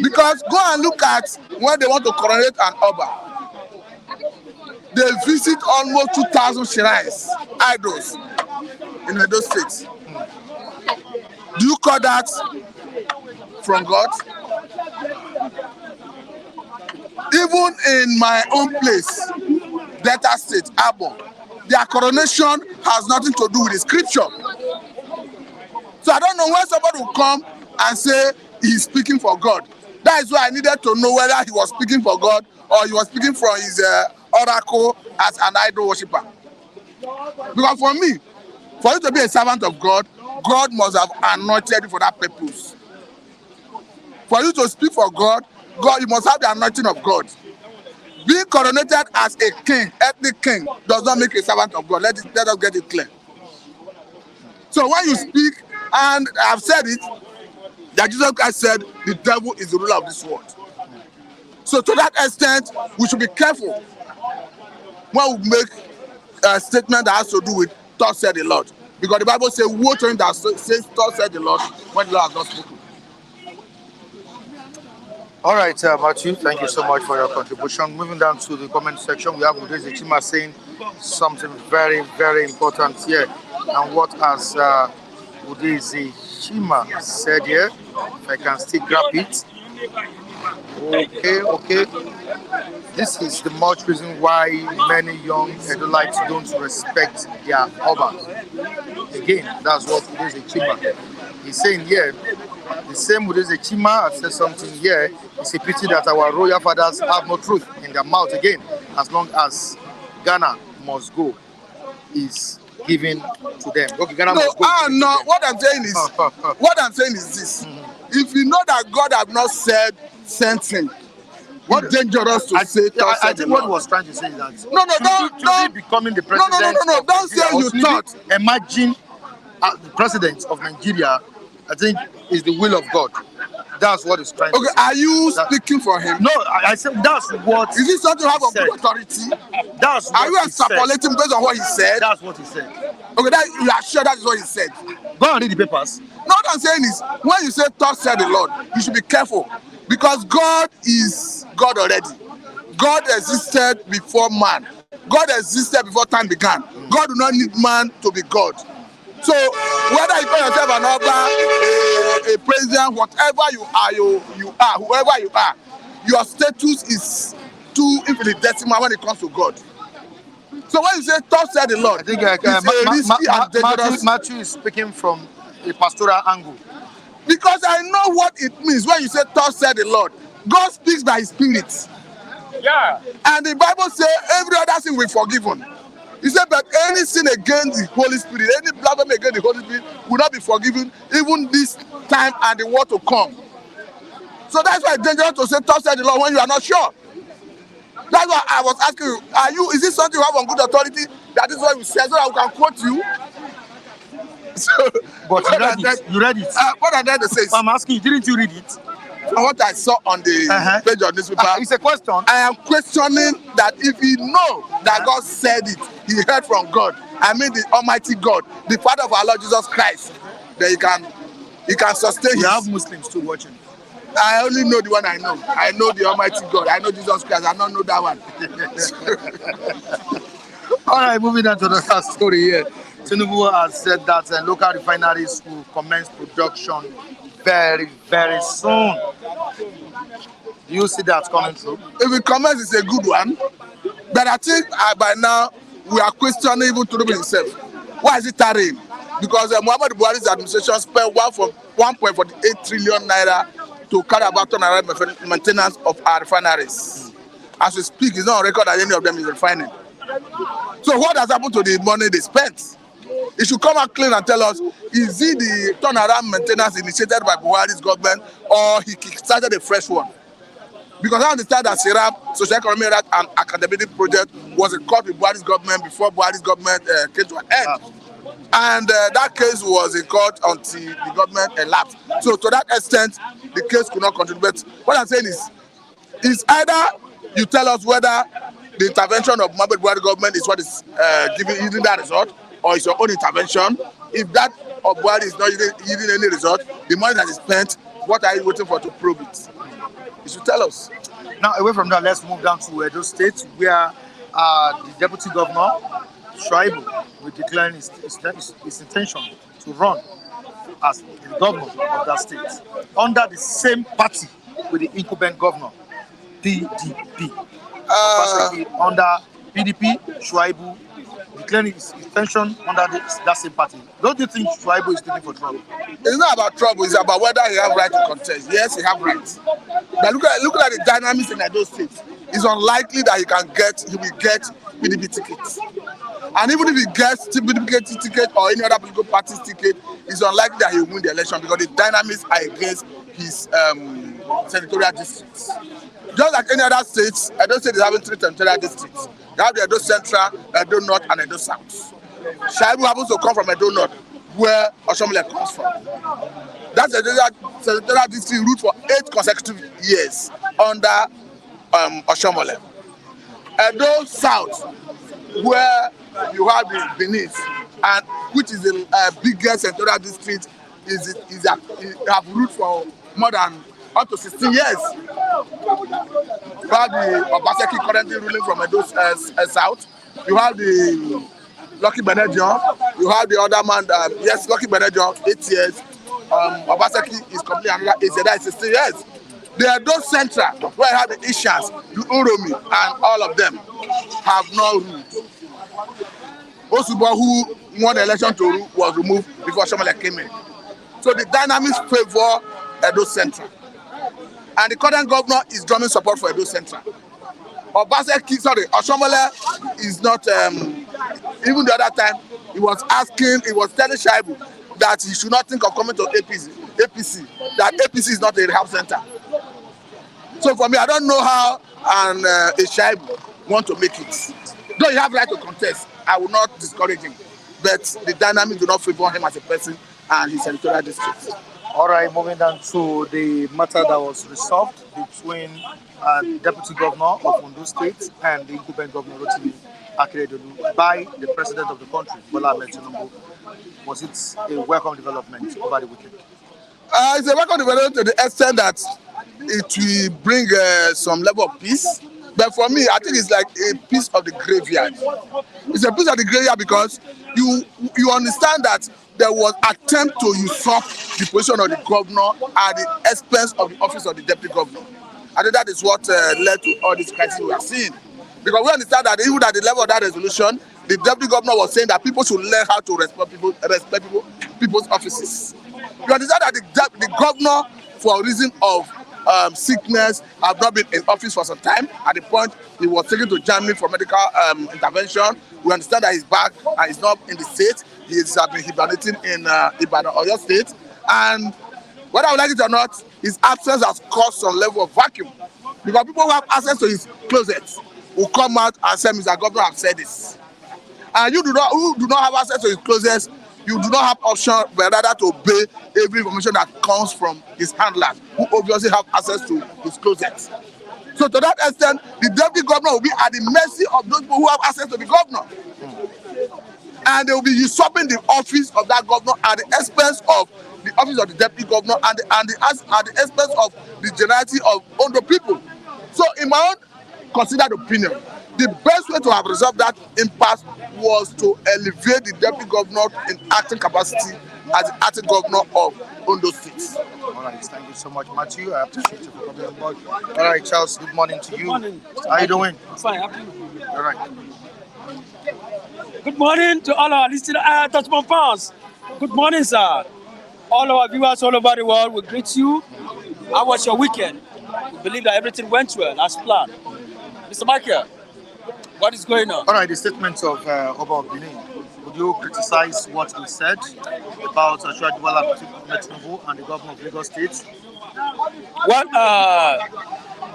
Because go and look at when they want to coronate an Oba. They visit almost 2,000 shrines, idols, in those states. Do you call that from God? Even in my own place, Delta State, Abo, their coronation has nothing to do with the scripture. So I don't know when somebody will come and say he's speaking for God. That is why I needed to know whether he was speaking for God or he was speaking from his oracle as an idol worshiper. Because for me, for you to be a servant of God, God must have anointed you for that purpose. For you to speak for God, you must have the anointing of God. Being coronated as a king, ethnic king, does not make a servant of God. Let us get it clear. So when you speak, and I've said it, that Jesus Christ said, the devil is the ruler of this world. So to that extent, we should be careful when we make a statement that has to do with thus said the Lord. Because the Bible says, woe to him that says thus said the Lord, when the Lord has not spoken. All right, Matthew, thank you so much for your contribution. Moving down to the comment section, we have Udeze Chima saying something very, very important here. And what has Udeze Chima said here? If I can still grab it. Okay. This is the much reason why many young Edolites don't respect their Obas. Again, that's what Udeze Chima is saying here. The same Udeze Chima has said something here. It's a pity that our royal fathers have no truth in their mouth again. As long as Ghana must go is given to them. Okay, Ghana No, must go give it to no. them. What I'm saying is, this: if you know that God have not sent him, What it's dangerous to say. I think what he was trying to say is that No, no, don't. he becoming the No, no, president no, no, no. of Don't say Nigeria, you or should thought. he imagine the president of Nigeria, I think, is the will of God. That's what he's trying to Okay, say. are you That- speaking for him? No, I said that's what. Is this something you have he of good said. authority? That's Are you what he said. extrapolating based on what he said? That's what he said. Okay, that you are sure that is what he said. Go and read the papers. No, what I'm saying is, when you say "Thus said the Lord," you should be careful because God is God already. God existed before man. God existed before time began. God do not need man to be God. So whether you call yourself an Oba, a president, whatever you are, you are, whoever you are, your status is too infinitesimal when it comes to God. So when you say "Thus said the Lord," I think it's a risky and dangerous. Matthew is speaking from a pastoral angle. Because I know what it means when you say "Thus said the Lord." God speaks by his spirit. Yeah. And the Bible says every other sin will be forgiven. He said, but any sin against the Holy Spirit, any blasphemy against the Holy Spirit will not be forgiven even this time and the world to come. So that's why it's dangerous to say "Thus said the Lord" when you are not sure. That's why I was asking you, is this something you have on good authority? That is what you said, so that we can quote you. So, But you read it. what I tried to say is, I'm asking you, didn't you read it? from what I saw on the page of this paper, It's a question. I am questioning that if he know that God said it, he heard from God. I mean the Almighty God, the Father of our Lord Jesus Christ, then he can sustain We have his. Muslims too watching. I only know the one I know. I know the Almighty God. I know Jesus Christ. I don't know that one. All right, moving on to the last story here. Tinubu has said that local refineries will commence production very, very soon. Do you see that coming through? If it comments, it's a good one. But I think by now we are questioning even Tinubu himself. Why is it tarrying? Because Muhammadu Buhari's administration spent 1.48 trillion naira to carry about turnaround maintenance of our refineries. As we speak, it's not on record that any of them is refining. So what has happened to the money they spent? It should come out clean and tell us, is it the turnaround maintenance initiated by Buhari's government or he started a fresh one? Because I understand that SIRAP, Social Economic Rights and Accountability Project, was in court with Buhari's government before Buhari's government came to an end. And that case was in court until the government elapsed. So to that extent, the case could not contribute. What I'm saying is either you tell us whether the intervention of Muhammadu Buhari government is what is yielding that result, or it's your own intervention. If that of Buhari is not yielding any result, the money that is spent, what are you waiting for to prove it? You should tell us. Now, away from that, let's move down to Edo State, where the deputy governor, Shuaibu, will declare his intention to run as the governor of that state under the same party with the incumbent governor, PDP. Under PDP, Shuaibu declaring his intention under that same party. Don't you think Shuaibu is looking for trouble? It's not about trouble, it's about whether he have right to contest. Yes, he have right. But look at the dynamics in those states. It's unlikely that he will get PDP tickets. And even if he gets PDP ticket or any other political party's ticket, it's unlikely that he will win the election because the dynamics are against his senatorial districts. Just like any other states, Edo State is having 3 senatorial districts. They have the Edo Central, Edo North, and Edo South. Shuaibu happens to come from Edo North, where Oshomole comes from. That senatorial district ruled for 8 consecutive years under Oshomole. Edo South, where you have the Benin, and which is the biggest senatorial district, have ruled for more than up to 16 years. You have the Obaseki currently ruling from Edo South. You have the Lucky Benejo. You have the other man, Lucky Benejo, 8 years. Obaseki is completely another 8 years, that is 16 years. The Edo Central, where you have the Ishans, the Uromi, and all of them have no ruled. Osubo, who won the election to rule, was removed before Shomole came in. So the dynamics favor Edo Central. And the current governor is drumming support for Edo Central. Oshomole is not, even the other time, he was telling Shaibu that he should not think of coming to APC, that APC is not a rehab center. So for me, I don't know how a Shaibu want to make it. Though he have right to contest, I will not discourage him. But the dynamic do not favor him as a person and his electoral district. All right, moving down to the matter that was resolved between Deputy Governor of Ondo State and the incumbent Governor Rotimi Akeredolu by the President of the country, Bola Ahmed Tinubu. Was it a welcome development over the weekend? It's a welcome development to the extent that it will bring some level of peace. But for me, I think it's like a piece of the graveyard. It's a piece of the graveyard because you understand that there was attempt to usurp the position of the governor at the expense of the office of the deputy governor. I think that is what led to all this crisis we are seeing. Because we understand that even at the level of that resolution, the deputy governor was saying that people should learn how to respect people's offices. You understand that the governor, for a reason of sickness, have not been in office for some time. At the point he was taken to Germany for medical intervention. We understand that he's back and he's not in the state. He has been hibernating in Ibadan, Oyo State. And whether I like it or not, his absence has caused some level of vacuum. Because people who have access to his closet will come out and say, Mr. Governor, I've said this. And who do not have access to his closets, you do not have option but rather to obey every information that comes from his handlers, who obviously have access to his closets. So to that extent, the deputy governor will be at the mercy of those people who have access to the governor. And they will be usurping the office of that governor at the expense of the office of the deputy governor and at the expense of the generality of Ondo people. So in my own considered opinion, the best way to have resolved that impasse was to elevate the deputy governor in acting capacity as the acting governor of Ondo State. All right, thank you so much, Matthew. I appreciate you for coming on board. All right, Charles, good morning to you. Good morning. How are you doing? Fine, happy. All right. Good morning to all our listeners, Touchman fans. Good morning, sir. All our viewers all over the world, we greet you. How was your weekend? We believe that everything went well as planned. Mr. Michael, what is going on? All right, the statement of Oba of Benin. Would you criticize what he said about Bola Tinubu and the governor of Lagos State? Well,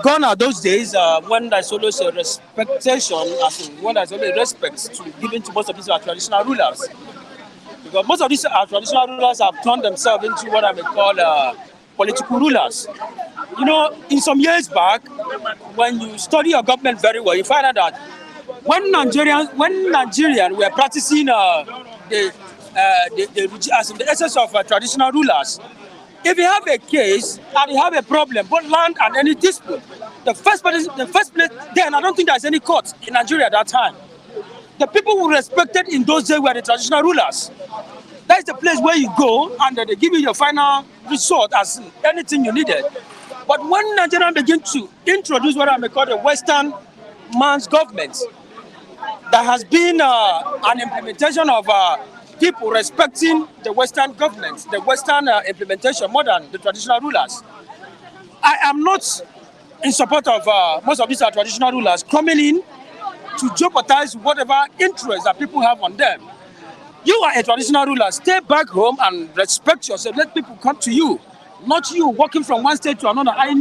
gone are those days when there's always a respectation, as in when there's always respect given to most of these traditional rulers. Because most of these traditional rulers have turned themselves into what I may call political rulers. You know, in some years back, when you study your government very well, you find out that when Nigerians were practicing the essence of traditional rulers, if you have a case and you have a problem, both land and any dispute, the first place, then I don't think there's any court in Nigeria at that time. The people who respected in those days were the traditional rulers. That's the place where you go and they give you your final resort as anything you needed. But when Nigerians begin to introduce what I may call the Western man's government, there has been an implementation of people respecting the Western government, the Western implementation more than the traditional rulers. I am not in support of most of these traditional rulers coming in to jeopardize whatever interest that people have on them. You are a traditional ruler. Stay back home and respect yourself. Let people come to you, not you walking from one state to another. I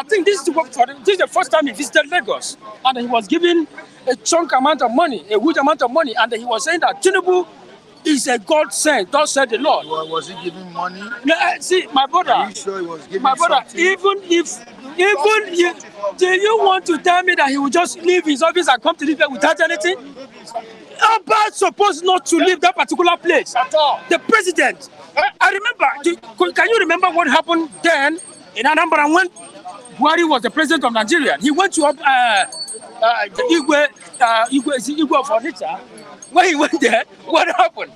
think this is the first time he visited Lagos, and he was given a chunk amount of money, a huge amount of money, and he was saying that Tinubu is a God sent, thus said the Lord. Well, was he giving money? No, see, my brother. Are you sure he was giving my brother, something? do you want to tell me that he will just leave his office and come to this place without anything? Oba is supposed not to leave that particular place. At all. The president. I remember. Can you remember what happened then in Anambra when Buhari was the president of Nigeria? He went to Igwe of Onitsha. When he went there, what happened?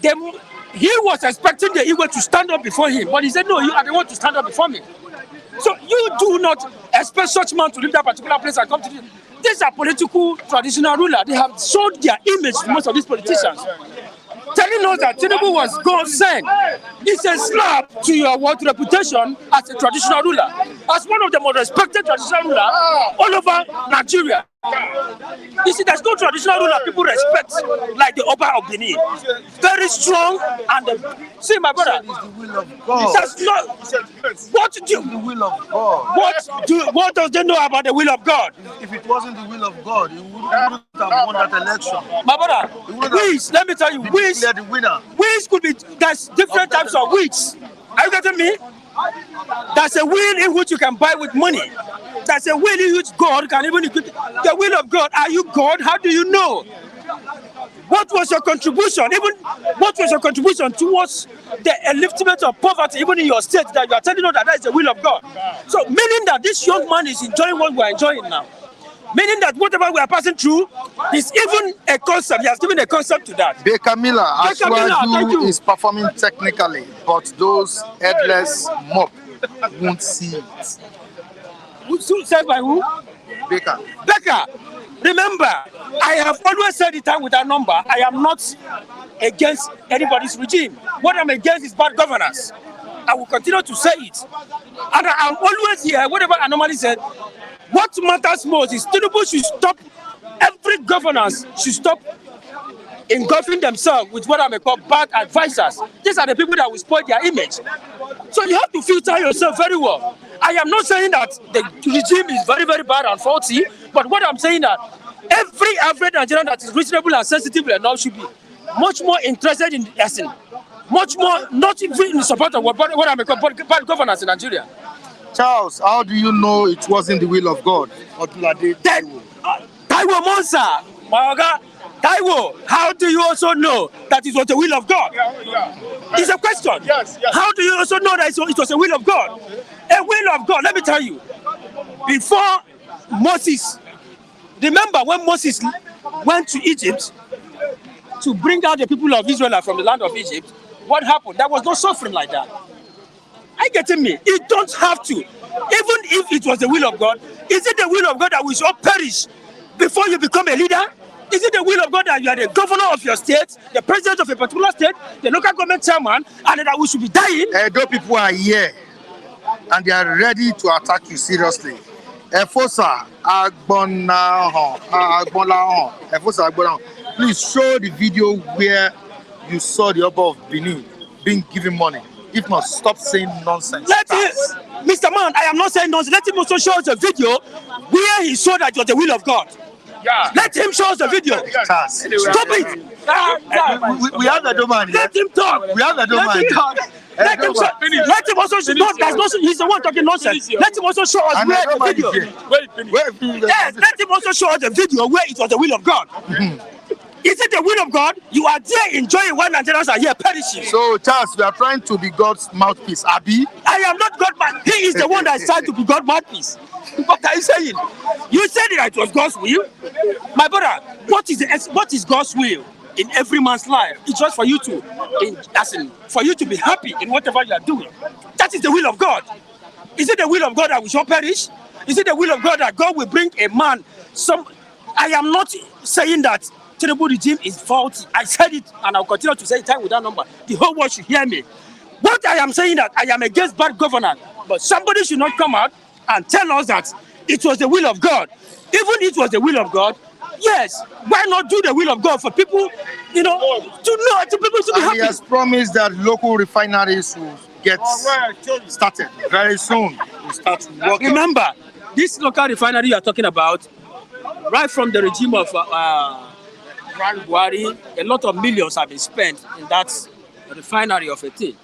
He was expecting the Igwe to stand up before him, but he said, no, I don't want to stand up before me. So you do not expect such man to leave that particular place and come to this. These are political traditional rulers. They have sold their image to most of these politicians. Telling us that Tinubu was God sent. It's a slap to your reputation as a traditional ruler, as one of the most respected traditional rulers all over Nigeria. You see, there's no traditional ruler people respect like the Oba of Benin. Very strong and see, my brother. It's the will of God. That's not what do you, The will of God. what does they know about the will of God? If it wasn't the will of God, he wouldn't have won that election. My brother, weeds, let me tell you, weeds, Declare the winner. weeds could be, there's different types of weeds. Are you getting me? There's a will in which you can buy with money. There's a will in which God can even equip. The will of God, are you God? How do you know? What was your contribution? Even what was your contribution towards the upliftment of poverty, even in your state, that you are telling us that is the will of God? So, meaning that this young man is enjoying what we are enjoying now. Meaning that whatever we are passing through is even a concept. He has given a concept to that. Baker Miller, Baker Miller, thank Ashwaju you. is performing technically, but those headless mob won't see it. Who said by who? Baker. Becca, remember, I have always said it time without number. I am not against anybody's regime. What I'm against is bad governance. I will continue to say it. And I am always here, whatever I normally said, what matters most is Tinubu should stop, every governance should stop engulfing themselves with what I may call bad advisors. These are the people that will spoil their image. So you have to filter yourself very well. I am not saying that the regime is very, very bad and faulty, but what I'm saying that every average Nigerian that is reasonable and sensitive enough should be much more interested in essence, much more not even in support of what I may call bad governance in Nigeria. Charles, how do you know it wasn't the will of God? Then, Taiwo Monsa, Maoga, Taiwo, how do you also know that it was the will of God? It's a question. Yes. How do you also know that it was a will of God? A will of God, let me tell you. Before Moses, remember when Moses went to Egypt to bring out the people of Israel from the land of Egypt, what happened? There was no suffering like that. Are you getting me? You don't have to. Even if it was the will of God, is it the will of God that we should all perish before you become a leader? Is it the will of God that you are the governor of your state, the president of a particular state, the local government chairman, and that we should be dying? Those people are here and they are ready to attack you seriously. Efosa Agbonahon, Efosa Agbonahon. Please show the video where you saw the Oba of Benin being given money. If not, stop saying nonsense. Mr. Man, I am not saying nonsense. Let him also show us a video where he saw that it was the will of God. Yeah. Let him show us a video. Charles, Stop it. we have a domain. Let him talk. We have a domain. Let him also show. He's the one talking nonsense. Let him also show us where the video. Yes, let him also show us the video where it was the will of God. Is it the will of God? You are there enjoying while Nigerians are here perishing. So, Charles, you are trying to be God's mouthpiece, Abi? I am not God's mouthpiece. He is the one that is trying to be God's mouthpiece. What are you saying? You said that it was God's will. My brother, what is God's will in every man's life? It's just for you to, for you to be happy in whatever you are doing. That is the will of God. Is it the will of God that we shall perish? Is it the will of God that God will bring a man? I am not saying that Tinubu regime is faulty. I said it and I'll continue to say it time without number. The whole world should hear me. What I am saying that I am against bad governance, but somebody should not come out and tell us that it was the will of God. Even if it was the will of God, yes, why not do the will of God for people, to people to be happy? He has promised that local refineries will get started very soon. We'll start working. Remember, this local refinery you are talking about, right from the regime of Buhari, a lot of millions have been spent in that refinery of a thing.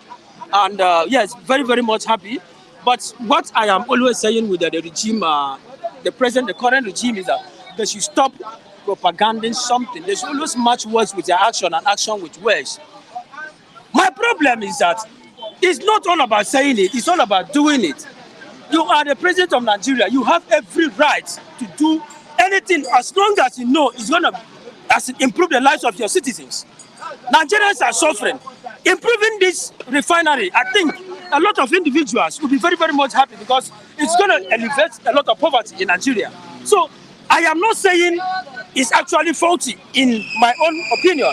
And yes, very, very much happy. But what I am always saying with the regime, the current regime is that they should stop propaganding something. They should always match words with their action and action with words. My problem is that it's not all about saying it, it's all about doing it. You are the president of Nigeria. You have every right to do anything as long as you know it's going to improve the lives of your citizens. Nigerians are suffering. Improving this refinery, I think a lot of individuals will be very, very much happy because it's going to alleviate a lot of poverty in Nigeria. So I am not saying it's actually faulty in my own opinion.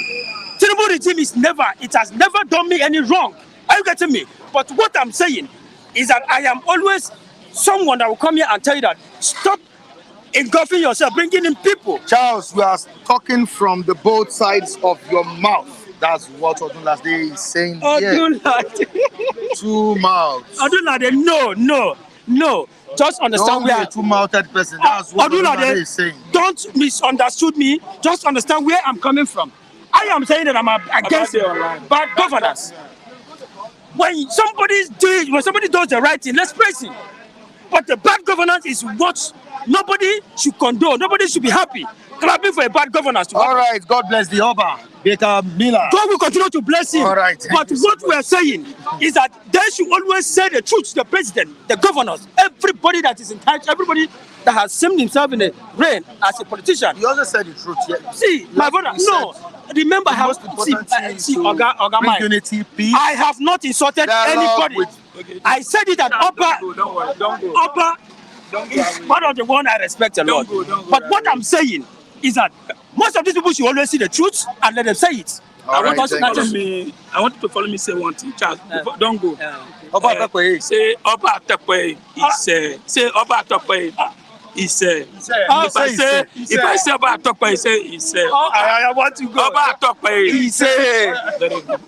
Tinubu regime has never done me any wrong. Are you getting me? But what I'm saying is that I am always someone that will come here and tell you that stop engulfing yourself, bringing in people. Charles, you are talking from the both sides of your mouth. That's what Odunlade is saying here. Odunlade. Two mouths. Odunlade, no. Just understand Don't be where a two-mouthed person. That's what Odunlade is saying. Don't misunderstood me. Just understand where I'm coming from. I am saying that I'm against bad governance. When somebody does the right thing, let's praise him. But the bad governance is what nobody should condone. Nobody should be happy clapping for a bad governance. All right, God bless the Oba, Baker Miller. God will continue to bless him. All right. But what we are saying is that they should always say the truth to the president, the governors, everybody that is in charge, everybody that has seen himself in the reign as a politician. You also said the truth. Yeah. See, my brother, no. Remember how Oga Mike, unity, peace. I have not insulted anybody. I said it that Oba is one of the one I respect a lot. But what I'm saying is that most of these people should always see the truth and let them say it. I want you to follow me say one thing, Charles. Don't go. Oba Atakwe. Say Oba Atakwe is say Oba Atakwe is if I say Oba Atakwe is I want to go. Oba Atakwe is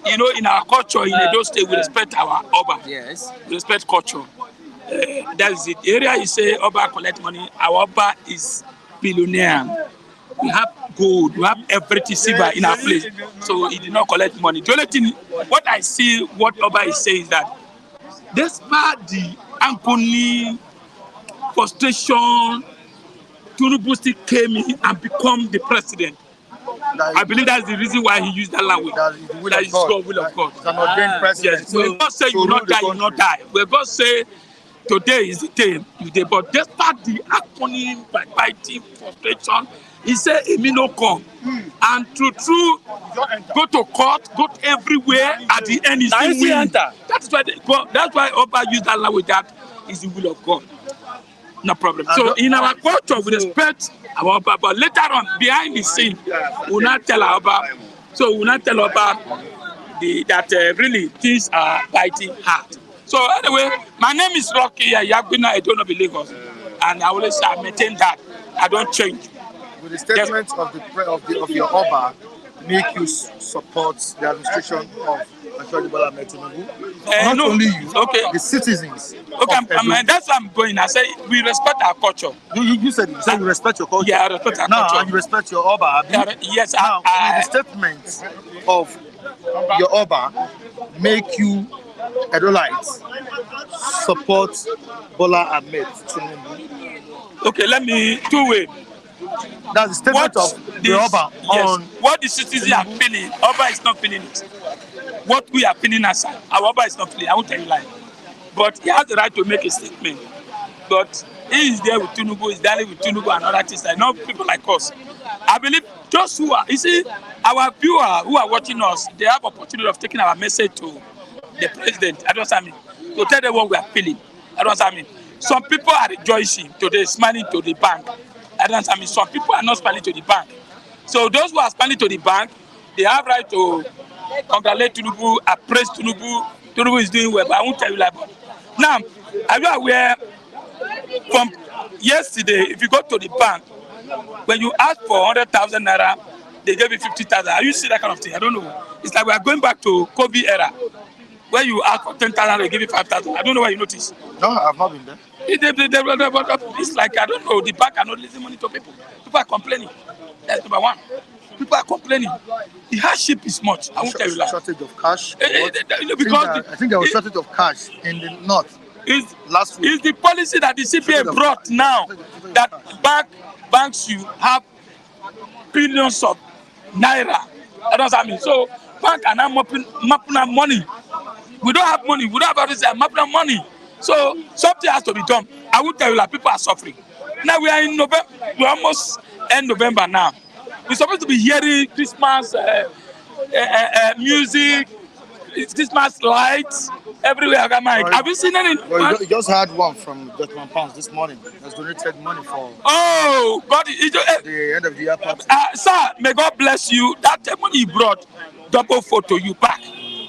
you know, in our culture in Edo State we respect our Oba. Yes. We respect culture. That is it. The area you say Oba collect money, our Oba is billionaire. We have gold, we have everything silver in our place. So he did not collect money. The only thing, what I see, what Oba is saying is that despite the Ankoni frustration, Tinubu still came in and become the president. I believe that's the reason why he used that language. That is the will of God. It's an ordained president. Yes. When God say you will not die, you will not die. When God say today is the day, you day. But despite the Ankoni fighting frustration, he said, "Emi no come," and true, go to court, go everywhere. At the end, he still win. That's why Oba used that language. That is the will of God. No problem. So in our culture, we respect our Oba, but later on, behind the scene, we will not tell our Oba. So we will not tell Oba that really things are biting hard. So anyway, my name is Rocky Yagbina. I don't know the Lagos, and I always maintain that I don't change. With the statement of your Oba, make you support the administration of Bola Tinubu? Not no, only you, okay. The citizens. Okay, that's where I'm going. I say we respect our culture. You said you respect your culture. Yeah, I respect our culture. culture. And you respect your Oba. Yes, now, with the statement of your Oba, make you Edolites support Bola Ahmed Tinubu. Okay, let me two-way. That's the statement of the Oba on what the citizens are feeling. Oba is not feeling it. What we are feeling as our Oba is not feeling. I won't tell you lie. But he has the right to make a statement. But he is there with Tinubu, he's dealing with Tinubu and other things. Like not people like us. I believe those who are, you see, our viewers who are watching us, they have opportunity of taking our message to the president. I don't understand me. To tell them what we are feeling. I don't understand me. Some people are rejoicing today, smiling to the bank. I don't understand me. Some people are not smiling to the bank. So those who are smiling to the bank, they have right to congratulate Tinubu, appraise Tinubu. Tinubu is doing well, but I won't tell you like that. Now, are you aware from yesterday, if you go to the bank, when you ask for 100,000 naira, they gave you 50,000. Are you see that kind of thing? I don't know. It's like we are going back to COVID era, where you ask for 10,000, they give you 5,000. I don't know why you notice. No, I've not been there. It's like, I don't know, the bank are not losing money to people. People are complaining. That's number one. People are complaining. The hardship is much. I won't tell you that. Shortage of cash. Because I think there was shortage of cash in the north last week. It's the policy that the CPA brought now that banks you have billions of naira. That does what I mean. So bank are now mapping out money. We don't have money. We don't have everything. Mapping out money. So something has to be done. I will tell you that people are suffering. Now we are in November. We almost end November now. We're supposed to be hearing Christmas music, Christmas lights everywhere. Have you seen any? Well, you just had one from £1 this morning. Has donated money for. Oh, God! The end of the year party. Sir, may God bless you. That money you brought, double photo you back.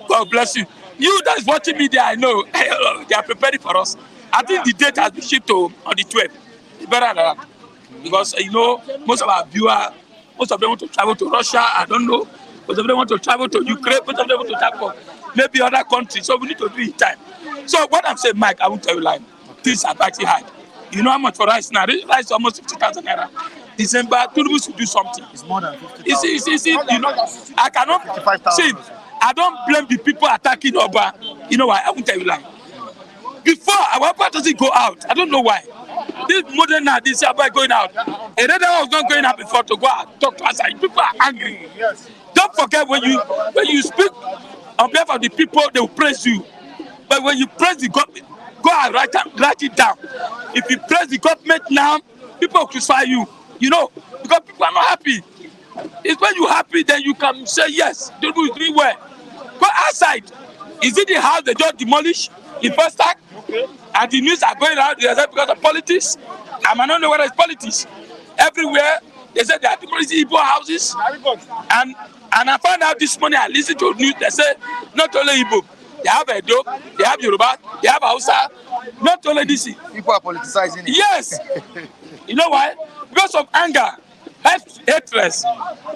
God bless you. You that is watching me there, I know they are preparing for us. I think the date has been shipped to on the 12th. It's better than that. because most of our viewers, most of them want to travel to Russia. I don't know. Most of them want to travel to Ukraine. Most of them want to travel maybe other countries. So we need to do it time. So what I'm saying, Mike, I won't tell you lie. Things are pretty high. You know how much for rice now? Rice is almost 50,000 naira. December, Tinubu should do something. It's more than 50,000. I cannot see. I don't blame the people attacking Oba. You know why? I won't tell you lie. Before our Oba doesn't go out, I don't know why. This modern now, this Oba going out. Another one was not going out before to go out talk to us. People are angry. Don't forget when you speak on behalf of the people, they will praise you. But when you praise the government, go and write it down. If you praise the government now, people will crucify you. Because people are not happy. It's when you're happy, then you can say, yes, Tinubu is doing well. Go outside. Is it the house they just demolished in first act? And the news are going out because of politics. I might not know whether it's politics. Everywhere, they say they are demolishing Igbo houses. And I found out this morning, I listened to news, they say, not only Igbo, they have Edo, they have Yoruba, they have Hausa, not only this. People are politicizing it. Yes. You know why? Because of anger, hatred.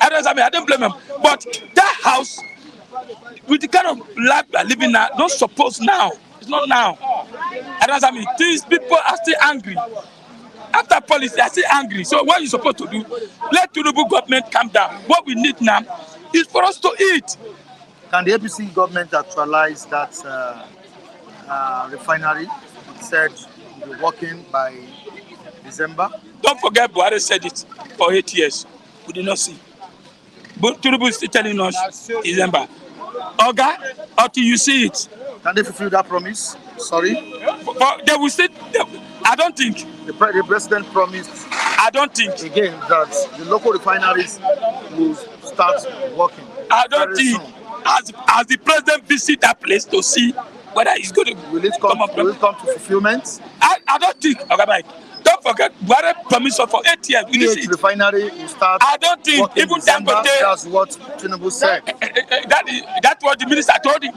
I don't blame them. But that house, with the kind of life we are living now, don't suppose now. It's not now. These people are still angry. After policy, they are still angry. So what are you supposed to do? Let Tinubu government calm down. What we need now is for us to eat. Can the APC government actualize that refinery? It said it will be working by December. Don't forget Buhari said it for 8 years. We did not see. But Tinubu is still telling us December. Oga, until you see it. Can they fulfill that promise? Sorry? But they will still, I don't think. The president promised. I don't think. Again, that the local refineries will start working. I don't think. As the president visit that place to see whether he's going to will it come to fulfillment? I don't think. Okay, Mike. Don't forget, Buhari promised for 8 years. We PH refinery will start. I don't think even Dangote. That's what Tinubu said. That's what the minister told him.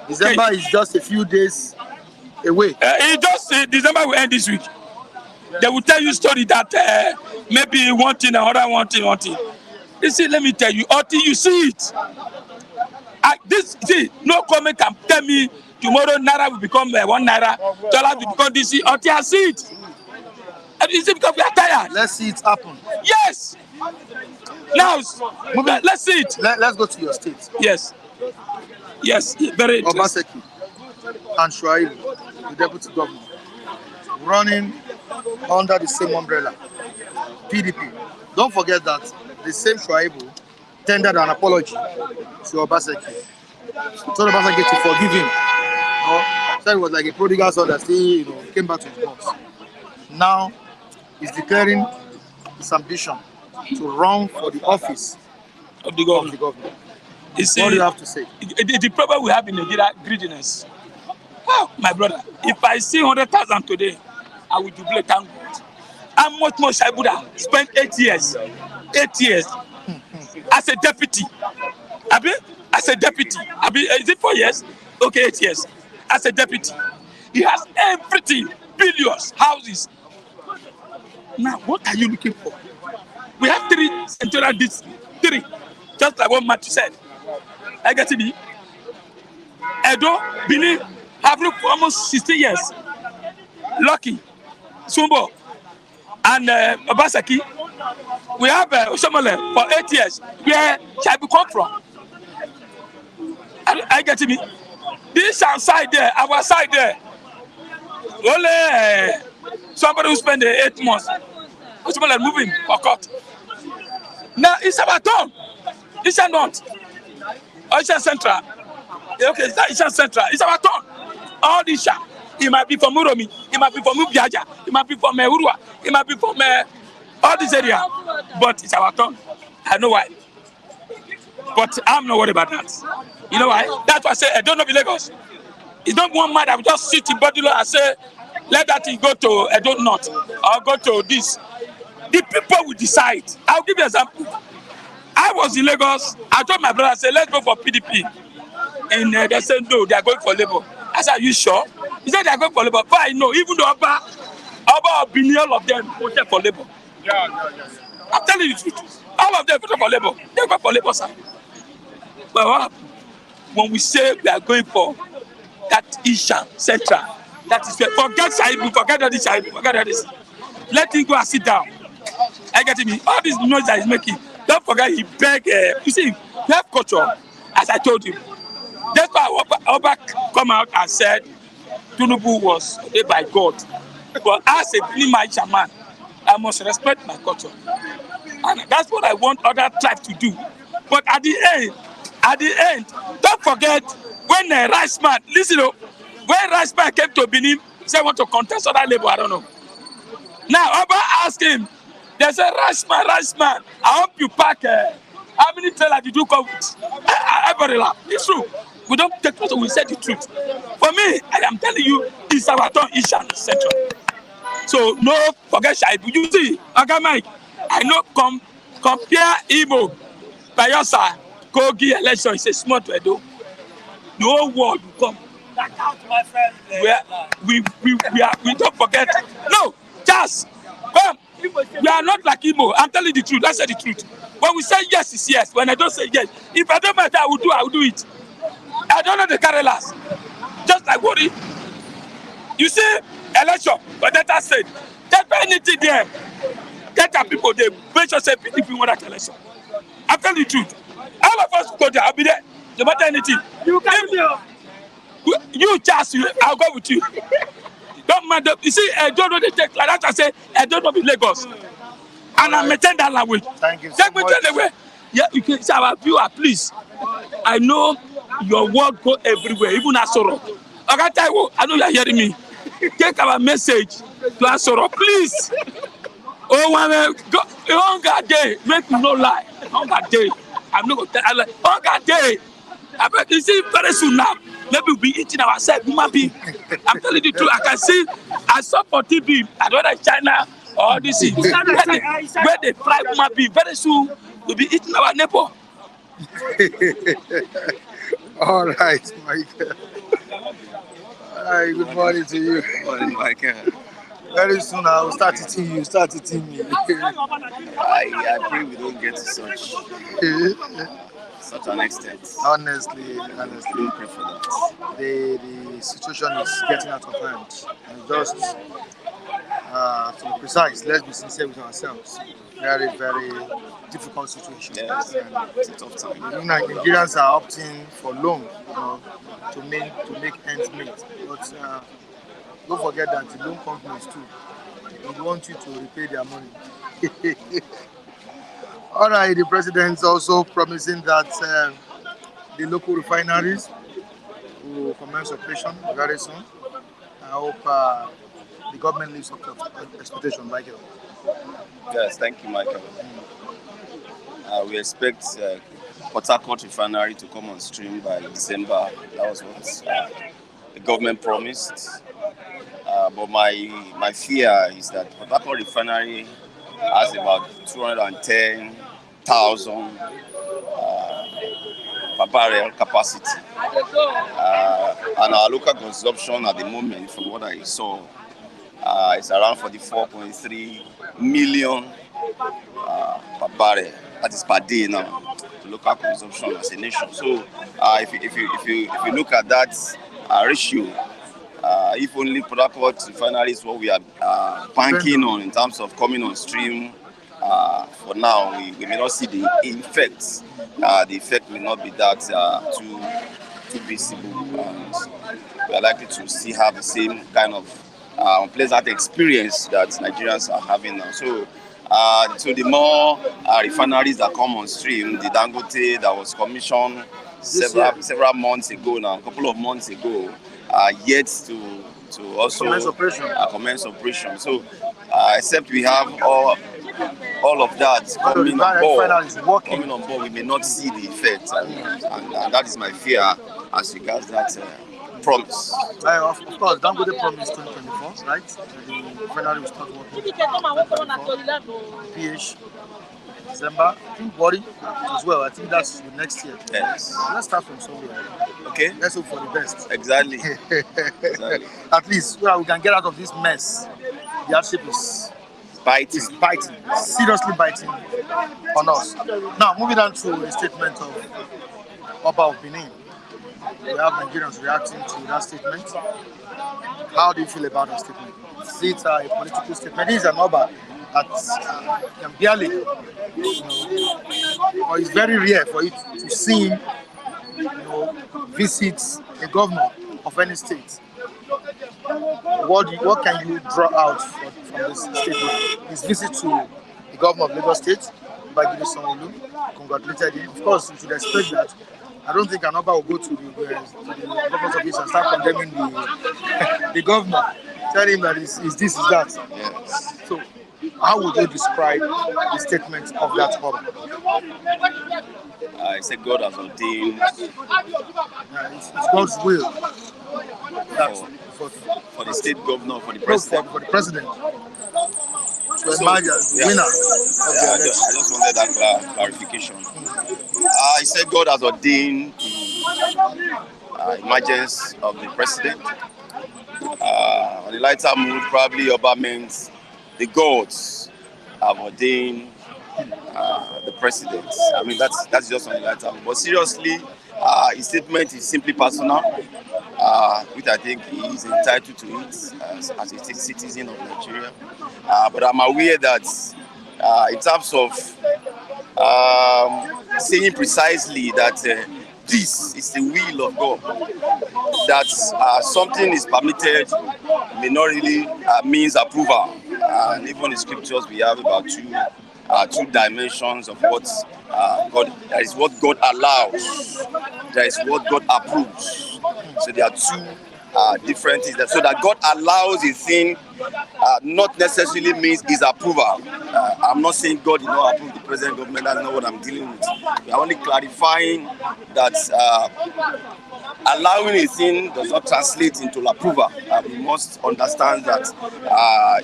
December is just a few days away. December will end this week. They will tell you story that maybe one thing, another one thing. You see, let me tell you, until you see it. No comment can tell me tomorrow naira will become 1 naira, dollar will become this until I see it. And is it because we are tired? Let's see it happen. Yes. Now, let's see it. Let's go to your state. Yes. Yes, very interesting. Obaseki and Shuaibu, the deputy governor, running under the same umbrella, PDP. Don't forget that the same Shuaibu tendered an apology to Obaseki. Told Obaseki to forgive him. Said it was like a prodigal son that still, came back to his boss. Now he's declaring his ambition to run for the office of the governor. You see, what do you have to say? The problem we have in Nigeria, greediness. Oh, my brother, if I see 100,000 today, I will jubilate, thank God. How much more Shaibuda spent 8 years? 8 years as a deputy. As a deputy. Is it 4 years? Okay, 8 years. As a deputy. He has everything, billions, houses. Now, what are you looking for? We have 3 central districts. 3. Just like what Matthew said. I get to be. Edo, Benin, have looked for almost 60 years. Lucky, Sumbo, and Obaseki. We have Oshomole for 8 years. Where shall we come from? I get to be. This side there, our side there. Only somebody who spent 8 months. Oshomole moving for court. Now it's our turn. It's not. Ocean Central. Okay, it's not Ocean Central. It's our turn. All this shit. It might be from Uromi. It might be from Ubiaja. It might be from Urua. It might be from all this area. But it's our turn. I know why. But I'm not worried about that. You know why? That's why I say I don't know Lagos. It's not one man that will just sit in body and say, let that thing go to Edo North or go to this. The people will decide. I'll give you an example. I was in Lagos. I told my brother, I said, let's go for PDP. And they said, no, they are going for Labour. I said, are you sure? He said, they are going for Labour. But I know, even though Oba or Benin, all of them voted for Labour. I'm telling you the truth. All of them voted for Labour. They voted for Labour side. But what happened? When we say we are going for that Isha Central, that is forget Shaibu, forget all this Shaibu, forget all this. Let him go and sit down. I get me. All this noise that he's making. Don't forget he beg. You see, we have culture, as I told you. That's why Oba come out and said Tinubu was ordained by God. But as a Benin man, I must respect my culture. And that's what I want other tribes to do. But at the end, don't forget when Rice Man, listen, when Rice Man came to Benin, he said, I want to contest other labor, I don't know. Now, Oba asked him, they said, Rice Man, I hope you pack, how many trailers did you come with? It's true. We don't take photos, we say the truth. For me, I am telling you, it's our turn, Ishan Central. So, no, forget Shaibu. You see, okay, Mike, I know compare Igbo, Bayelsa, Kogi election is a small to Edo. The whole world will come. That counts, my friend. We don't forget. No, just come. We are not like Igbo. I'm telling you the truth. Let's say the truth. When we say yes, it's yes. When I don't say yes, if I don't matter, I will do it. I don't know the Karelas. Just like worry. You see, election, but that said, get anything there. Get our people there. Make sure say PDP won that election. I'm telling you the truth. All of us go there. I'll be there. No matter anything. You can be. You just, I'll go with you. Don't mind them. You see, I don't know the take like that. I say, I don't know the Lagos. And I maintain that language. Thank you so Take me much. to the way. Yeah, you can say, our viewer, please. I know your word go everywhere, even Asoro. Okay, Taiwo, I know you're hearing me. Take our message to Asoro, please. Oh, one go, hunger day, make me no lie. Hunger day. I'm not going to tell you. Hunger day. I bet you see very soon now. Maybe we'll be eating ourselves, human being. I'm telling you the truth. I can see, I saw for TV, I don't know China or this thing. Where they fly human being, very soon we'll be eating our neighbor. All right, Michael. All right, good morning to you. Good morning, Michael. Very soon I will start eating you, start eating me. I pray we don't get to such an extent. Honestly, Don't pray for that. the situation is getting out of hand. And just to be precise, let's be sincere with ourselves. Very, very difficult situation. Yes, it's a tough time. Nigerians are opting for loan, to make ends meet. But don't forget that the loan companies too, they want you to repay their money. All right, the president is also promising that the local refineries will commence operation very soon. I hope the government lives up to expectation, Michael. Yes, thank you, Michael. We expect Port Harcourt Refinery to come on stream by December. That was what the government promised. But my fear is that Port Harcourt Refinery has about 210,000 per barrel capacity. And our local consumption at the moment, from what I saw, is around 44.3 million per barrel. That is per day now, to local consumption as a nation. So if you look at that ratio, if only Port Harcourt Refinery is what we are banking on in terms of coming on stream, for now we may not see the effects. The effect may not be that too visible, and we are likely to still have the same kind of unpleasant experience that Nigerians are having now. So the more refineries that come on stream, the Dangote that was commissioned several months ago now, a couple of months ago, are yet to also commence operation. So except we have all of that coming on board, we may not see the effect, and that is my fear as regards that promise. Of course, Dangote promised 2024, right? The refinery will start working PH December. Don't worry as well. I think that's the next year. Yes. Let's start from somewhere. Okay. Let's hope for the best. Exactly. At least we can get out of this mess. The hardship is biting. is biting, seriously biting on us. Now, moving on to the statement of Oba of Benin. We have Nigerians reacting to that statement. How do you feel about that statement? Is it a political statement? This is an Oba that can barely, or it's very rare for you to see him, visit a governor of any state. What can you draw out from this statement? His visit to the governor of Lagos State, Babajide Sanwo-Olu, congratulated him. Of course, you should expect that. I don't think an Oba will go to the governor's office and start condemning the governor, tell him that it's this, is that. Yes. So, how would you describe the statement of that Oba? I said God has ordained It's God's will that for the state governor, for the for president. the president to So, emerge as the yeah. winner Yeah, of the I election. just wanted that clarification. I said God has ordained the emergence of the president. On the lighter mood, probably Oba means the gods have ordained the president. I mean, that's just on the lighter mood. But seriously, his statement is simply personal, which I think he is entitled to it as a citizen of Nigeria. But I'm aware that in terms of saying precisely that this is the will of God, that something is permitted may not really means approval. And even in scriptures we have about two dimensions of what God, there is what God allows, there is what God approves. So there are two different things. So that God allows a thing not necessarily means his approval. I'm not saying God did not approve the present government, that's not what I'm dealing with. We are only clarifying that allowing a thing does not translate into approval. We must understand that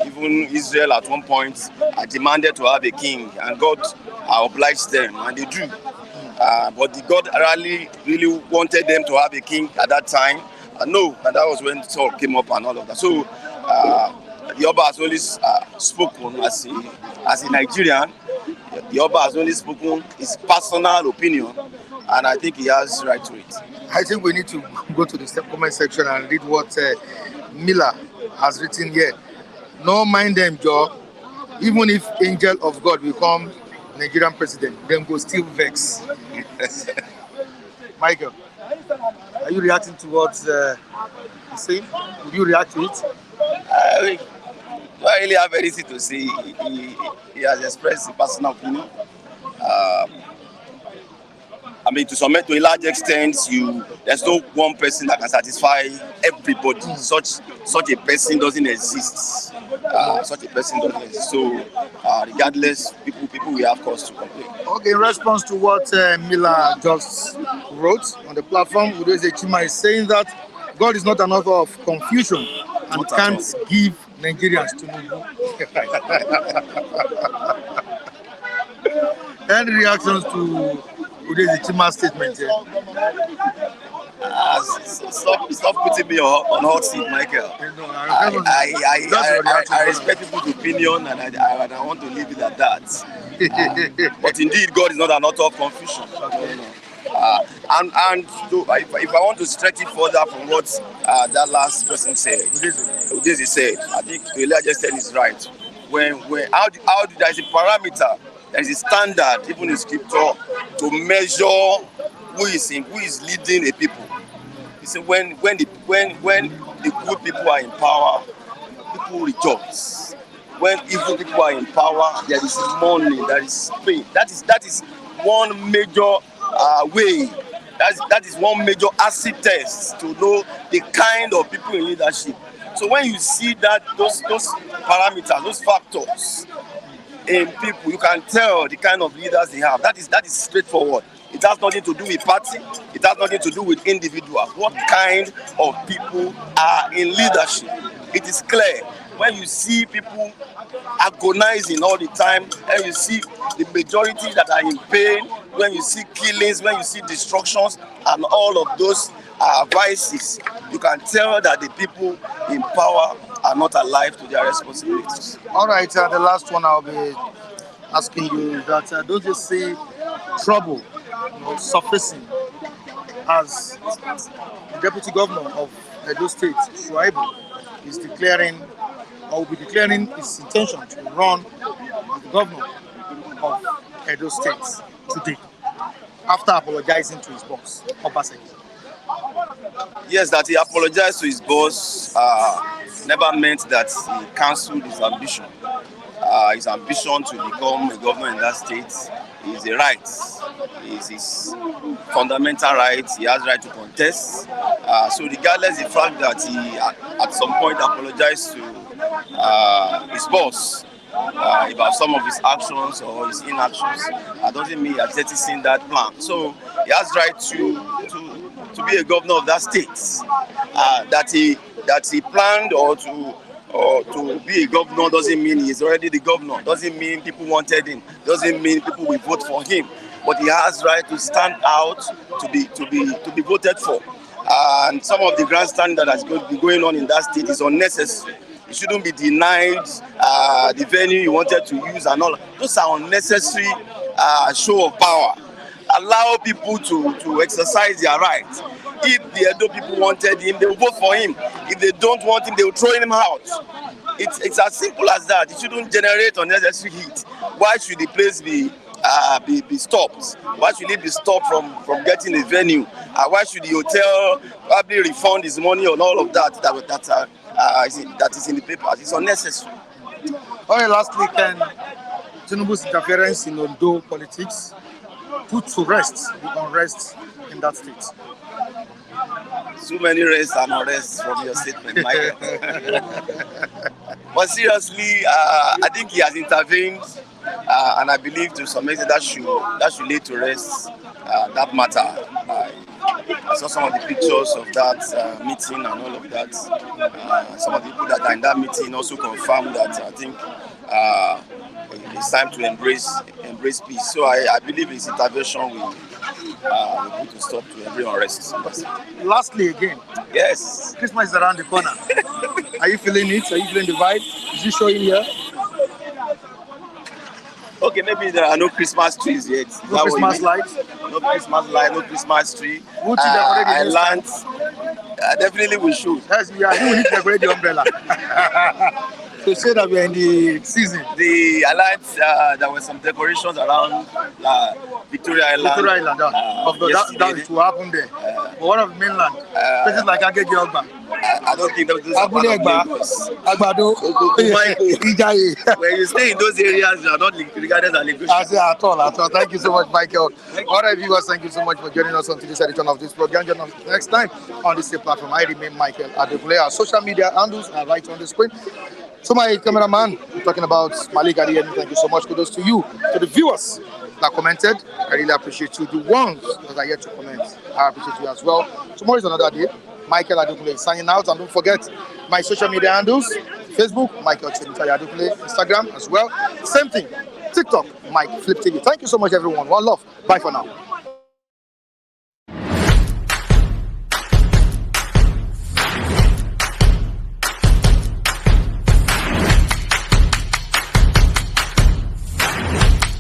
even Israel at one point demanded to have a king, and God obliged them, and they do. But the God really wanted them to have a king at that time? No, and that was when Saul came up and all of that. So the Oba has only spoken as a Nigerian. The Oba has only spoken his personal opinion, and I think he has right to it. I think we need to go to the comment section and read what Miller has written here. No mind them, Joe. Even if angel of God become Nigerian president, them go still vex. Michael, are you reacting to what he's saying? Would you react to it? I don't really have anything to say. He has expressed his personal opinion. I mean, to a large extent, there's no one person that can satisfy everybody. Such a person doesn't exist. Such a person doesn't exist. So, regardless, people will have cause to complain. Okay, in response to what Miller just wrote on the platform, Udeze Chima is saying that God is not an author of confusion and can't give Nigerians to Tinubu. Any reactions to Udeze Chima's statement here? Stop putting me on hot seat, Michael. No, I respect people's opinion, and I want to leave it at that. But indeed, God is not an author of confusion. And so if I want to stretch it further from what that last person said, Udeze said, I think the large extent is right. How there is a parameter, there is a standard, even in scripture, to measure who is leading a people. You see, when the good people are in power, people rejoice. When evil people are in power, there is mourning, there is pain. That is one major way. That is one major acid test to know the kind of people in leadership. So when you see that those parameters, those factors in people, you can tell the kind of leaders they have. That is straightforward. It has nothing to do with party. It has nothing to do with individuals. What kind of people are in leadership? It is clear. When you see people agonizing all the time, and you see the majority that are in pain, when you see killings, when you see destructions, and all of those vices, you can tell that the people in power are not alive to their responsibilities. All right, the last one I'll be asking you is that don't you see trouble surfacing as the deputy governor of Edo State, Shuaibu, is declaring or will be declaring his intention to run as the governor of Edo State today after apologizing to his boss, Obaseki? Yes, that he apologized to his boss never meant that he cancelled his ambition. His ambition to become a governor in that state is a right. It's his fundamental right. He has right to contest. So regardless the fact that he at some point apologized to his boss about some of his actions or his inactions, doesn't mean he has yet seen that plan. So he has right to be a governor of that state. That he planned or to be a governor doesn't mean he's already the governor. Doesn't mean people wanted him. Doesn't mean people will vote for him. But he has right to stand out to be voted for. And some of the grandstanding that has been going on in that state is unnecessary. You shouldn't be denied the venue you wanted to use and all. Those are unnecessary show of power. Allow people to exercise their rights. If the Edo people wanted him, they will vote for him. If they don't want him, they will throw him out. It's as simple as that. It shouldn't generate unnecessary heat. Why should the place be stopped? Why should it be stopped from getting a venue? Why should the hotel probably refund his money on all of that is in the papers? It's unnecessary. All right, lastly, can Tinubu's interference in Ondo politics put to rest the unrest in that state? So many rests and unrests from your statement, Michael. But seriously, I think he has intervened, and I believe to some extent that should lead to rest that matter. I saw some of the pictures of that meeting and all of that. Some of the people that are in that meeting also confirmed that I think it's time to embrace peace. So I believe his intervention will put to stop to every unrest. Lastly, again, yes, Christmas is around the corner. Are you feeling it? Are you feeling the vibe? Is it showing here? Okay, maybe there are no Christmas trees yet. No Christmas lights? No Christmas light, no Christmas tree. Would you decorate the I learned definitely we should. Yes, we need to decorate the umbrella. To say that we are in the season. I learned there were some decorations around Victoria Island. Victoria Island, that will happen there. But what of mainland? Places like Agege Ogba. I don't think those are part of Lagos. Agbado, when you stay in those areas, you are not regarded as Lagos. At all. Thank you so much, Michael. All right, viewers, thank you so much for joining us on today's edition of this program. Join us next time on this same platform. I remain Michael Adebule. Our social media handles are right on the screen. So my cameraman, we're talking about Malik Ali, thank you so much. Kudos to you, to the viewers that commented. I really appreciate you. The ones that are yet to comment, I appreciate you as well. Tomorrow is another day. Michael Adekule signing out, and don't forget my social media handles: Facebook, Michael Adekule, Instagram as well. Same thing, TikTok, Mike Flip TV. Thank you so much, everyone. One love. Bye for now.